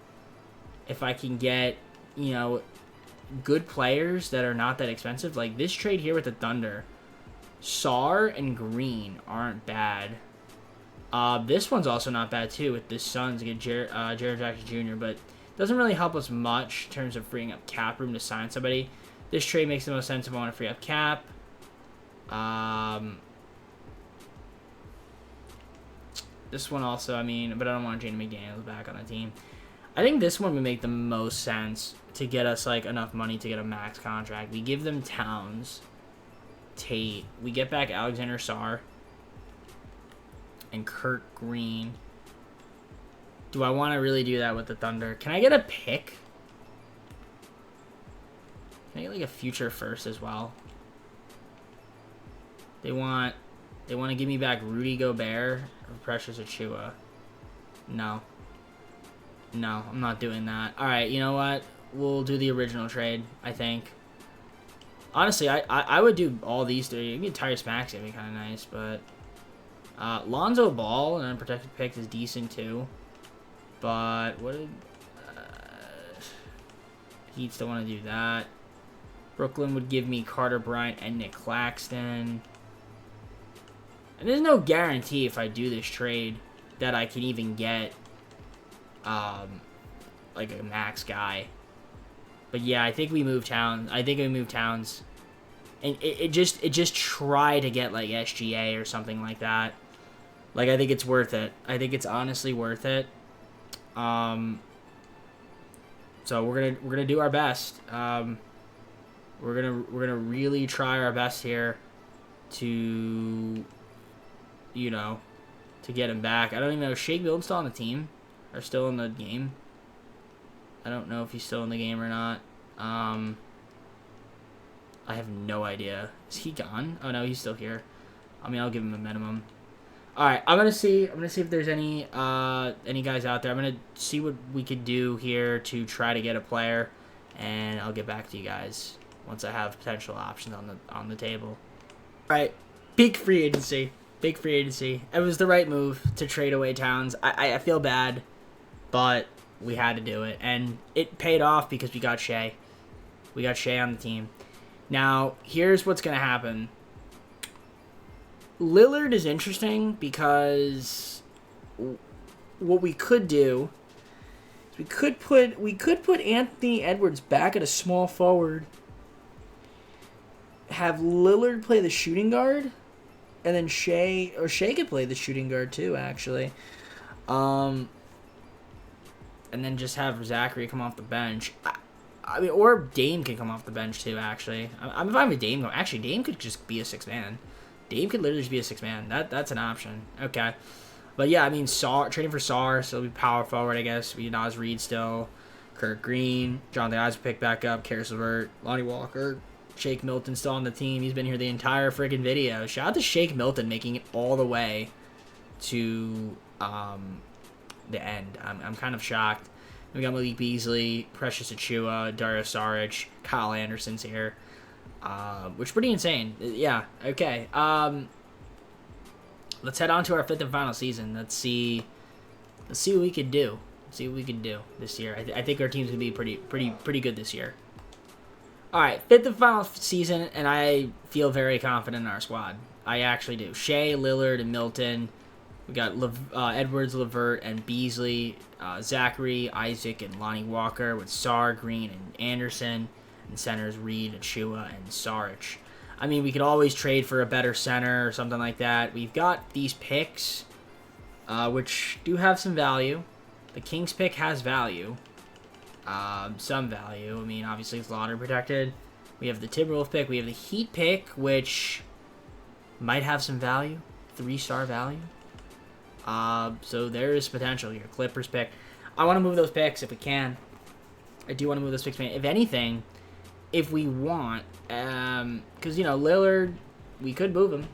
If I can get, good players that are not that expensive. Like this trade here with the Thunder. Sar and Green aren't bad. This one's also not bad, too, with the Suns to get Jared Jackson Jr., but doesn't really help us much in terms of freeing up cap room to sign somebody. This trade makes the most sense if I want to free up cap. This one also, but I don't want Jaden McDaniels back on the team. I think this one would make the most sense to get us, enough money to get a max contract. We give them Towns, Tate. We get back Alexander Sarr and Kurt Green. Do I want to really do that with the Thunder? Can I get a pick? Can I get a future first as well? They want to give me back Rudy Gobert or Precious Achiuwa. No, I'm not doing that. All right, you know what? We'll do the original trade, I think. Honestly, I would do all these three. You can get Tyrese Maxey, that'd be kind of nice, but Lonzo Ball, an unprotected pick, is decent too. But what did Heat still want to do that. Brooklyn would give me Carter Bryant and Nick Claxton. And there's no guarantee if I do this trade that I can even get like a max guy. But yeah, I think we move Towns. And it just try to get like SGA or something like that. Like, I think it's worth it. I think it's honestly worth it. So we're gonna do our best. We're gonna really try our best here to, you know, to get him back. I don't even know, is Shake Milton still on the team? Or still in the game? I don't know if he's still in the game or not. I have no idea. Is he gone? Oh no, he's still here. I mean, I'll give him a minimum. All right, I'm gonna see if there's any guys out there. I'm gonna see what we could do here to try to get a player, and I'll get back to you guys once I have potential options on the table. All right, big free agency. It was the right move to trade away Towns. I feel bad, but we had to do it, and it paid off because we got Shea. We got Shea on the team. Now, here's what's gonna happen. Lillard is interesting because what we could do is we could put Anthony Edwards back at a small forward, have Lillard play the shooting guard, and then Shea could play the shooting guard too, actually. And then just have Zachary come off the bench. I mean, or Dame can come off the bench too, actually. I'm fine with Dame. Actually, Dame could just be a 6-man. Dame could literally just be a 6-man. That's an option. Okay. But yeah, I mean, trading for Sar, so he'll be power forward, I guess. We Naz Reid still. Kurt Green. Jonathan Isaac picked back up. Karis LeVert. Lonnie Walker. Shake Milton still on the team. He's been here the entire freaking video. Shout out to Shake Milton making it all the way to the end. I'm kind of shocked. We got Malik Beasley, Precious Achiuwa, Dario Saric, Kyle Anderson's here. Which is pretty insane. Yeah, okay. Let's head on to our 5th and final season. Let's see what we can do. This year. I think our team's gonna be pretty good this year. All right, 5th and final season, and I feel very confident in our squad. I actually do. Shea, Lillard, and Milton. We got Edwards, LeVert, and Beasley, Zachary, Isaac, and Lonnie Walker with Sar, Green, and Anderson. And centers Reed, Achiuwa, and Saric. I mean, we could always trade for a better center or something like that. We've got these picks, which do have some value. The Kings pick has value. Some value. I mean, obviously it's lottery protected. We have the Timberwolves pick. We have the Heat pick, which might have some value. 3-star value. So there is potential here. Clippers pick. I want to move those picks if we can. I do want to move those picks. If anything, if we want, because, you know, Lillard, we could move him.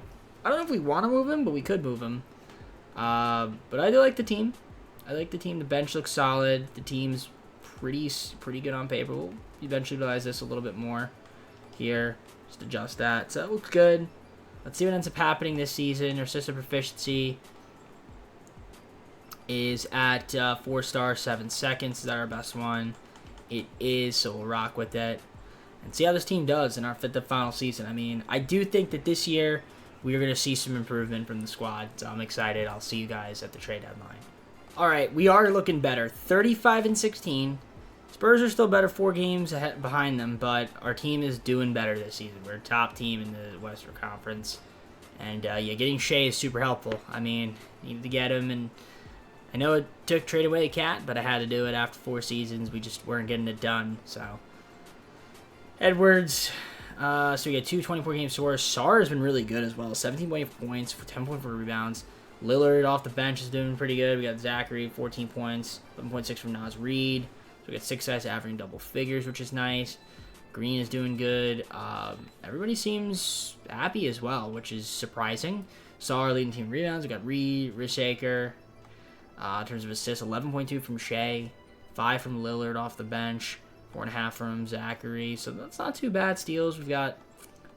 I don't know if we want to move him, but we could move him. But I do like the team. The bench looks solid. The team's pretty good on paper. We'll eventually utilize this a little bit more here. Just adjust that. So that looks good. Let's see what ends up happening this season. Our system proficiency is at 4-star, 7 seconds. Is that our best one? It is, so we'll rock with it. And see how this team does in our 5th and final season. I mean, I do think that this year we are going to see some improvement from the squad. So I'm excited. I'll see you guys at the trade deadline. All right, we are looking better. 35-16. Spurs are still better, 4 games ahead behind them, but our team is doing better this season. We're a top team in the Western Conference. And, yeah, getting Shea is super helpful. I mean, needed to get him, and I know it took trade away a cat, but I had to do it after 4 seasons. We just weren't getting it done, so. Edwards, so we get 2 24-game scores. Sar has been really good as well. 17.8 points, 10.4 rebounds. Lillard off the bench is doing pretty good. We got Zachary, 14 points, 11.6 from Naz Reid. So we got 6 guys averaging double figures, which is nice. Green is doing good. Everybody seems happy as well, which is surprising. Sar leading team rebounds. We got Reed, Rishaker. In terms of assists, 11.2 from Shea, 5 from Lillard off the bench, 4.5 from Zachary. So that's not too bad. Steals, we've got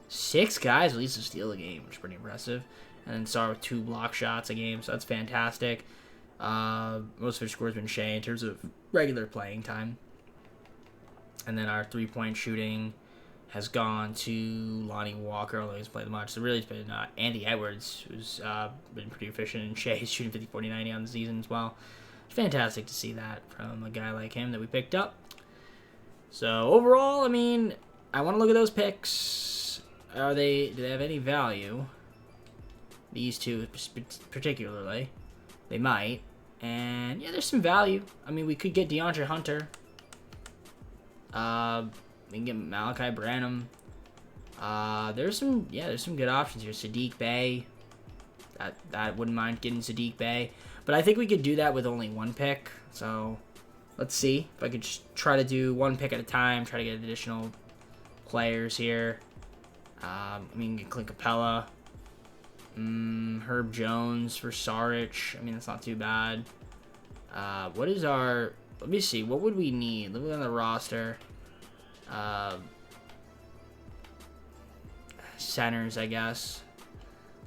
6 guys at least to steal a game, which is pretty impressive. And then Sar with 2 block shots a game, so that's fantastic. Most of his scores been Shea in terms of regular playing time. And then our three-point shooting has gone to Lonnie Walker, although he's played much. So really, it's been Andy Edwards, who's been pretty efficient, and Shea shooting 50, 40, 90 on the season as well. It's fantastic to see that from a guy like him that we picked up. So overall, I mean, I want to look at those picks. Do they have any value? These two particularly. They might. And yeah, there's some value. I mean, we could get DeAndre Hunter. We can get Malachi Branham. There's some good options here. Sadiq Bey. That wouldn't mind getting Sadiq Bey. But I think we could do that with only one pick. So let's see if I could just try to do one pick at a time. Try to get additional players here. I mean, get Clint Capella. Herb Jones for Saric. I mean, that's not too bad. What is our... Let me see. What would we need? Look on the roster. Centers, I guess.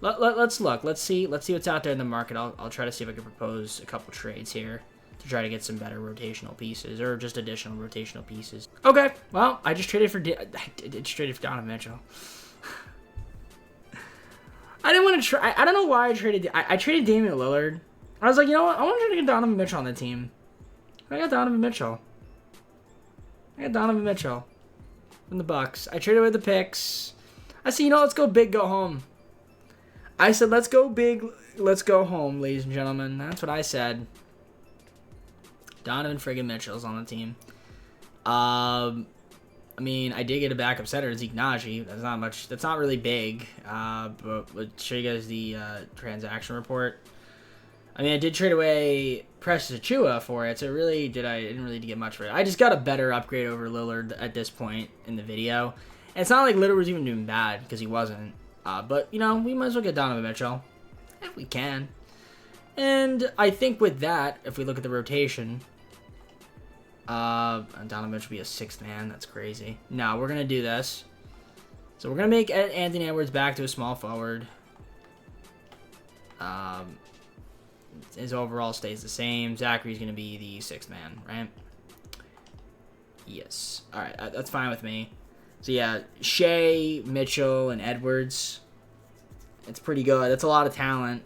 Let's look. Let's see what's out there in the market. I'll try to see if I can propose a couple trades here to try to get some better rotational pieces or just additional rotational pieces. Okay. Well, I just traded for Donovan Mitchell. I didn't want to try. I don't know why I traded. I traded Damian Lillard. I was like, you know what? I want to try to get Donovan Mitchell on the team. I got Donovan Mitchell from the Bucks. I traded away the picks. I said, you know, let's go big, go home. I said, let's go big, let's go home, ladies and gentlemen. That's what I said. Donovan friggin' Mitchell's on the team. I mean, I did get a backup center, Zeke Naji. That's not much. That's not really big. But I'll show you guys the transaction report. I mean, I did trade away Precious Achiuwa for it, so I didn't really get much for it. I just got a better upgrade over Lillard at this point in the video. And it's not like Lillard was even doing bad, because he wasn't. But, you know, we might as well get Donovan Mitchell, if we can. And I think with that, if we look at the rotation, Donovan Mitchell will be a sixth man. That's crazy. No, we're going to do this. So we're going to make Anthony Edwards back to a small forward. His overall stays the same. Zachary's going to be the sixth man, right? Yes. All right, that's fine with me. So, yeah, Shea, Mitchell, and Edwards. It's pretty good. That's a lot of talent.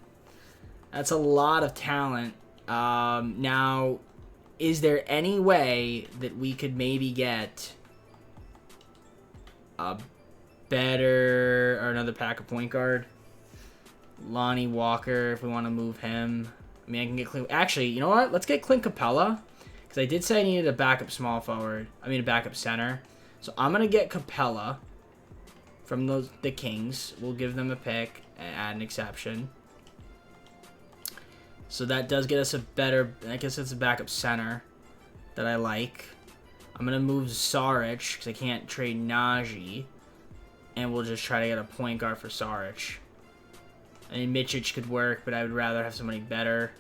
Now, is there any way that we could maybe get a better or another backup point guard? Lonnie Walker, if we want to move him. I mean, I can get Clint. Actually, you know what? Let's get Clint Capella. Because I did say I needed a backup small forward. I mean, a backup center. So I'm going to get Capella from the Kings. We'll give them a pick and add an exception. So that does get us a better, I guess it's a backup center that I like. I'm going to move Saric because I can't trade Najee. And we'll just try to get a point guard for Saric. I mean, Mitchich could work, but I would rather have somebody better.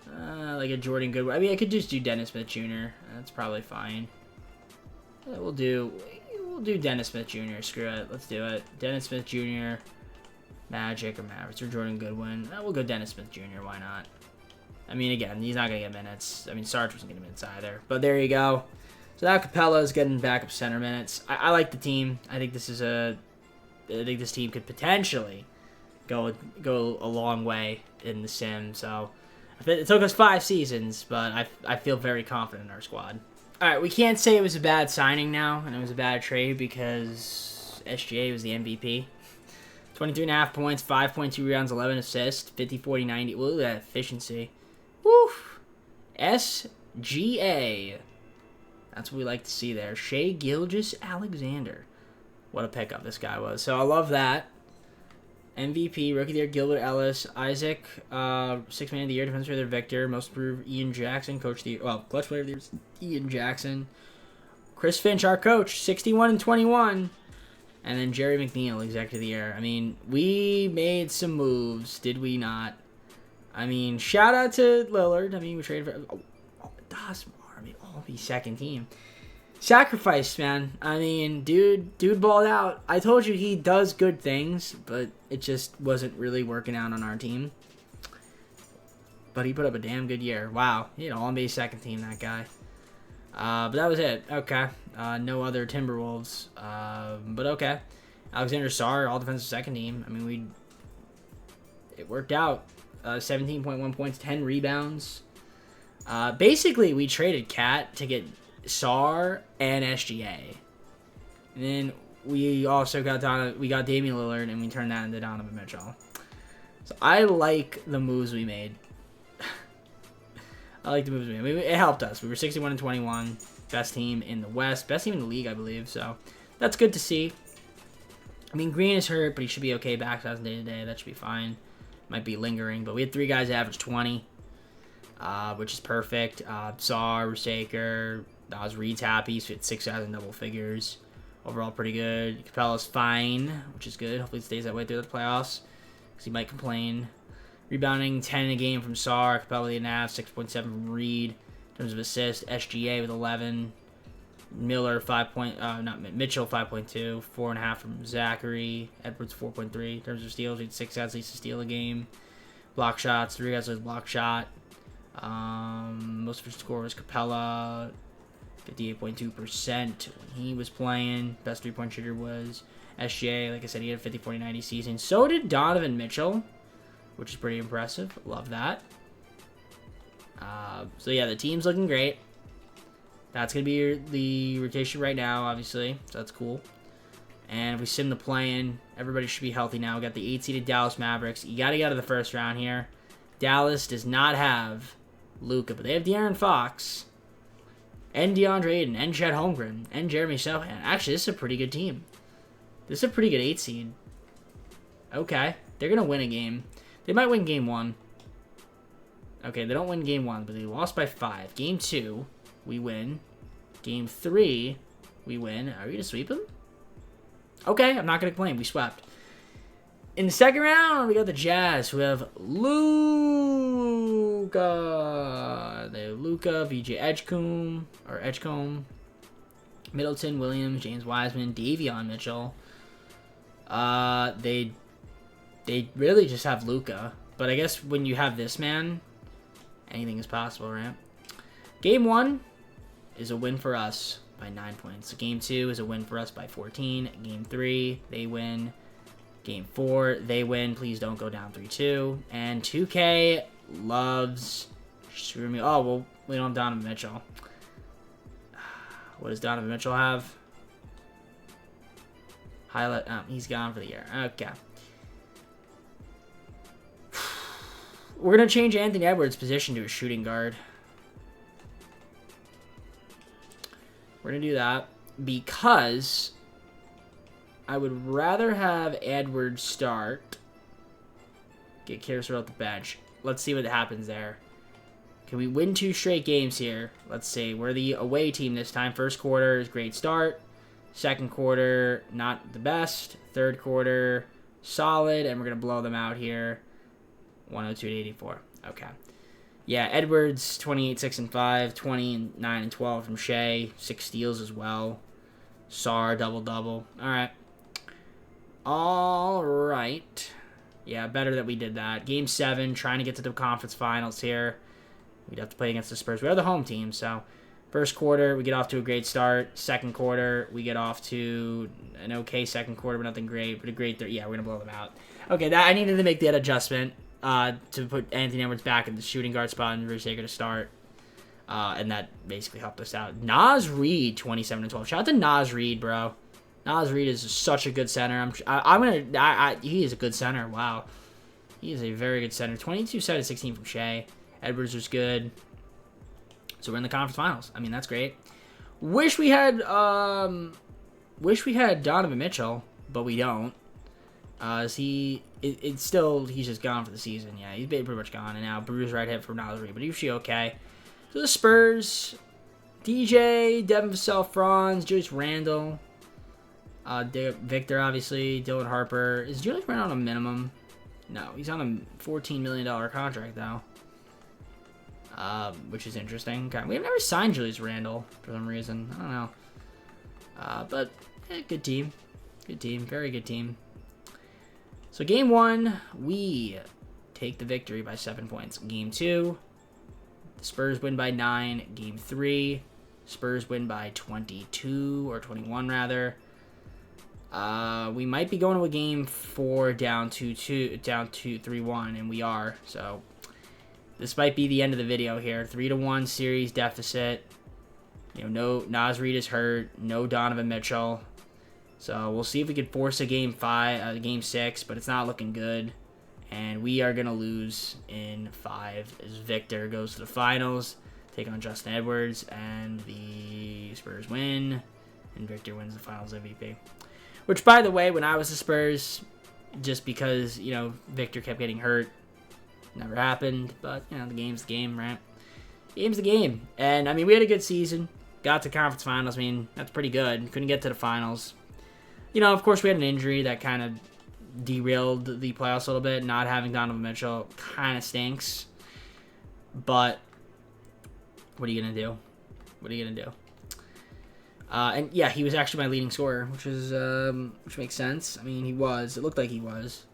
Like a Jordan Goodwin. I mean, I could just do Dennis Smith Jr. That's probably fine. Yeah, we'll do Dennis Smith Jr. Screw it. Let's do it. Dennis Smith Jr., Magic, or Mavericks, or Jordan Goodwin. We'll go Dennis Smith Jr. Why not? I mean, again, he's not going to get minutes. I mean, Sarge wasn't getting minutes either. But there you go. So now Capella is getting backup center minutes. I like the team. I think this team could potentially go a long way in the sim. So it took us 5 seasons, but I feel very confident in our squad. All right, we can't say it was a bad signing now, and it was a bad trade because SGA was the MVP. 23.5 points, 5.2 rebounds, 11 assists, 50, 40, 90. Look at that efficiency. Woof. SGA. That's what we like to see there. Shea Gilgeous-Alexander. What a pickup this guy was. So I love that. MVP, Rookie of the Year, Gilbert Ellis. Isaac, 6th Man of the Year, Defensive Player of the Year, Victor. Most Improved, Ian Jackson. Coach of the Year, well, Clutch Player of the Year, Ian Jackson. Chris Finch, our coach, 61 and 21. And then Jerry McNeil, Executive of the Year. I mean, we made some moves, did we not? I mean, shout out to Lillard. I mean, we traded for all the second team. Sacrifice, man. I mean, dude balled out. I told you he does good things, but it just wasn't really working out on our team. But he put up a damn good year. Wow. All-NBA second team, that guy. But that was it. Okay. No other Timberwolves. But okay. Alexander Sarr, all defensive second team. I mean, it worked out. 17.1 points, 10 rebounds. Basically, we traded Cat to get Sarr and SGA. And then we also got Damian Lillard, and we turned that into Donovan Mitchell. So I like the moves we made. I like the moves we made. I mean, it helped us. We were 61-21, best team in the West, best team in the league, I believe. So that's good to see. I mean, Green is hurt, but he should be okay back to day to day. That should be fine. Might be lingering, but we had 3 guys that average 20, which is perfect. Sarr, Shaker, Naz Reed's happy. He's hit 6 guys in double figures. Overall, pretty good. Capella's fine, which is good. Hopefully, it stays that way through the playoffs, because he might complain. Rebounding 10 in a game from Sarr. Capella with 8.5, 6.7 from Reed. In terms of assists, SGA with 11. Mitchell 5.2, 4.5 from Zachary. Edwards 4.3. In terms of steals, we had 6 guys at least to steal a game. Block shots, 3 guys with block shot. Most of his score was Capella, 58.2% when he was playing. Best 3-point shooter was SGA. Like I said, he had a 50-40-90 season. So did Donovan Mitchell, which is pretty impressive. Love that. So yeah, the team's looking great. That's going to be the rotation right now, obviously. So that's cool. And if we sim the play-in, everybody should be healthy now. We got the 8-seeded Dallas Mavericks. You got to get out of the first round here. Dallas does not have Luka, but they have De'Aaron Fox and DeAndre Ayton and Chet Holmgren and Jeremy Sohan. Actually, this is a pretty good team. This is a pretty good 8-seed. Okay. They're going to win a game. They might win game 1. Okay, they don't win game 1, but they lost by 5. Game 2, we win. Game 3, we win. Are we going to sweep them? Okay, I'm not going to complain. We swept. In the second round, we got the Jazz, who have Luka. They have Luka, VJ Edgecombe, Middleton, Williams, James Wiseman, Davion Mitchell. They really just have Luka. But I guess when you have this man, anything is possible, right? Game 1 is a win for us by 9 points. Game 2 is a win for us by 14. Game 3, they win. Game 4, they win. Please don't go down 3-2. And 2K loves screw me. Oh, well, we don't have Donovan Mitchell. What does Donovan Mitchell have? Highlight. He's gone for the year. Okay. We're going to change Anthony Edwards' position to a shooting guard. We're going to do that because I would rather have Edwards start. Get Carousel off the bench. Let's see what happens there. Can we win 2 straight games here? Let's see. We're the away team this time. First quarter is great start. Second quarter, not the best. Third quarter, solid. And we're going to blow them out here. 102-84. Okay. Yeah, Edwards, 28, 6, and 5. 20, 9, and 12 from Shea. 6 steals as well. Sarr, double-double. All right. All right. Yeah, better that we did that. Game 7, trying to get to the conference finals here. We'd have to play against the Spurs. We are the home team, so first quarter, we get off to a great start. Second quarter, we get off to an okay second quarter, but nothing great. But a great third. Yeah, we're going to blow them out. Okay, I needed to make that adjustment to put Anthony Edwards back in the shooting guard spot and Bruce Shaker to start. And that basically helped us out. Naz Reed, 27-12. Shout out to Naz Reed, bro. Naz Reed is such a good center. He is a good center. Wow. He is a very good center. 22, 7, 16 from Shea. Edwards was good. So we're in the conference finals. I mean, that's great. Wish we had Donovan Mitchell, but we don't. He's just gone for the season. Yeah, he's pretty much gone. And now bruised right hip from Naz Reed, but he's usually okay. So the Spurs, DJ, Devin Vassell, Franz, Julius Randle, Victor, obviously, Dylan Harper. Is Julius Randle on a minimum? No, he's on a $14 million contract, though. Which is interesting. Okay. We have never signed Julius Randle for some reason. I don't know. But good team. Good team. Very good team. So game 1, we take the victory by 7 points. Game 2, the Spurs win by 9. Game 3, Spurs win by 22 or 21 rather. We might be going to a game 4 down 3-1, and we are. So this might be the end of the video here. 3-1 series deficit. You know, no Naz Reid is hurt. No Donovan Mitchell. So we'll see if we can force a game 6, but it's not looking good. And we are gonna lose in 5 as Victor goes to the finals, take on Justin Edwards, and the Spurs win, and Victor wins the Finals MVP. Which, by the way, when I was the Spurs, just because, you know, Victor kept getting hurt, never happened. But, you know, the game's the game, right? The game's the game. And, I mean, we had a good season. Got to conference finals. I mean, that's pretty good. Couldn't get to the finals. You know, of course, we had an injury that kind of derailed the playoffs a little bit. Not having Donovan Mitchell kind of stinks. But what are you going to do? What are you going to do? And yeah, he was actually my leading scorer, which makes sense. I mean, he was. It looked like he was.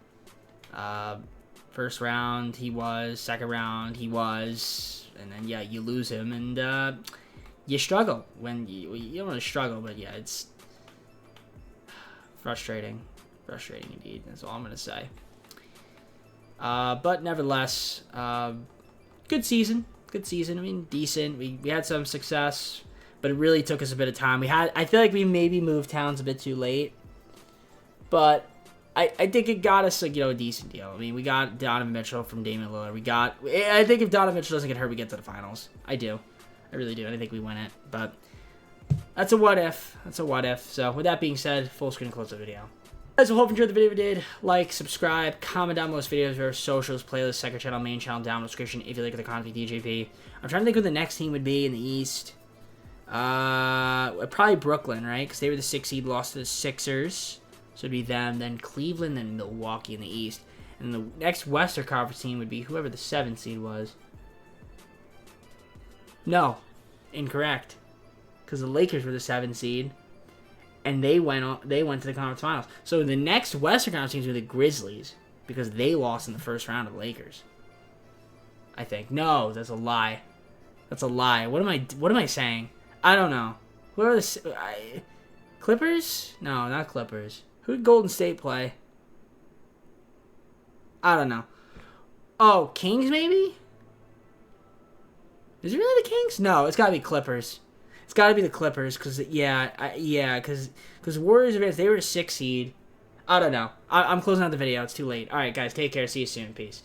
First round, he was. Second round, he was. And then, yeah, you lose him, and you struggle. When you don't really struggle, but yeah, it's frustrating. Frustrating indeed. That's all I'm going to say. But nevertheless, good season. Good season. I mean, decent. We had some success. But it really took us a bit of time. I feel like we maybe moved Towns a bit too late. But I think it got us, like, you know, a decent deal. I mean, we got Donovan Mitchell from Damian Lillard. I think if Donovan Mitchell doesn't get hurt, we get to the finals. I do. I really do. I think we win it. But that's a what if. That's a what if. So with that being said, full screen, close the video. Guys, I hope you enjoyed the video. If you did, like, subscribe, comment down below this videos, our socials, playlist, second channel, main channel, down in the description if you like the content of DJP. I'm trying to think who the next team would be in the East. Probably Brooklyn, right? Because they were the 6th seed, lost to the Sixers. So it'd be them, then Cleveland, then Milwaukee in the East. And the next Western Conference team would be whoever the 7th seed was. No, incorrect. Because the Lakers were the 7th seed, and they went to the conference finals. So the next Western Conference teams were the Grizzlies, because they lost in the first round of the Lakers. I think. No, that's a lie. That's a lie. What am I saying? I don't know. Who are the Clippers? No, not Clippers. Who did Golden State play? I don't know. Oh, Kings maybe? Is it really the Kings? No, it's got to be Clippers. It's got to be the Clippers because because Warriors advanced. They were a 6th seed. I don't know. I'm closing out the video. It's too late. All right, guys. Take care. See you soon. Peace.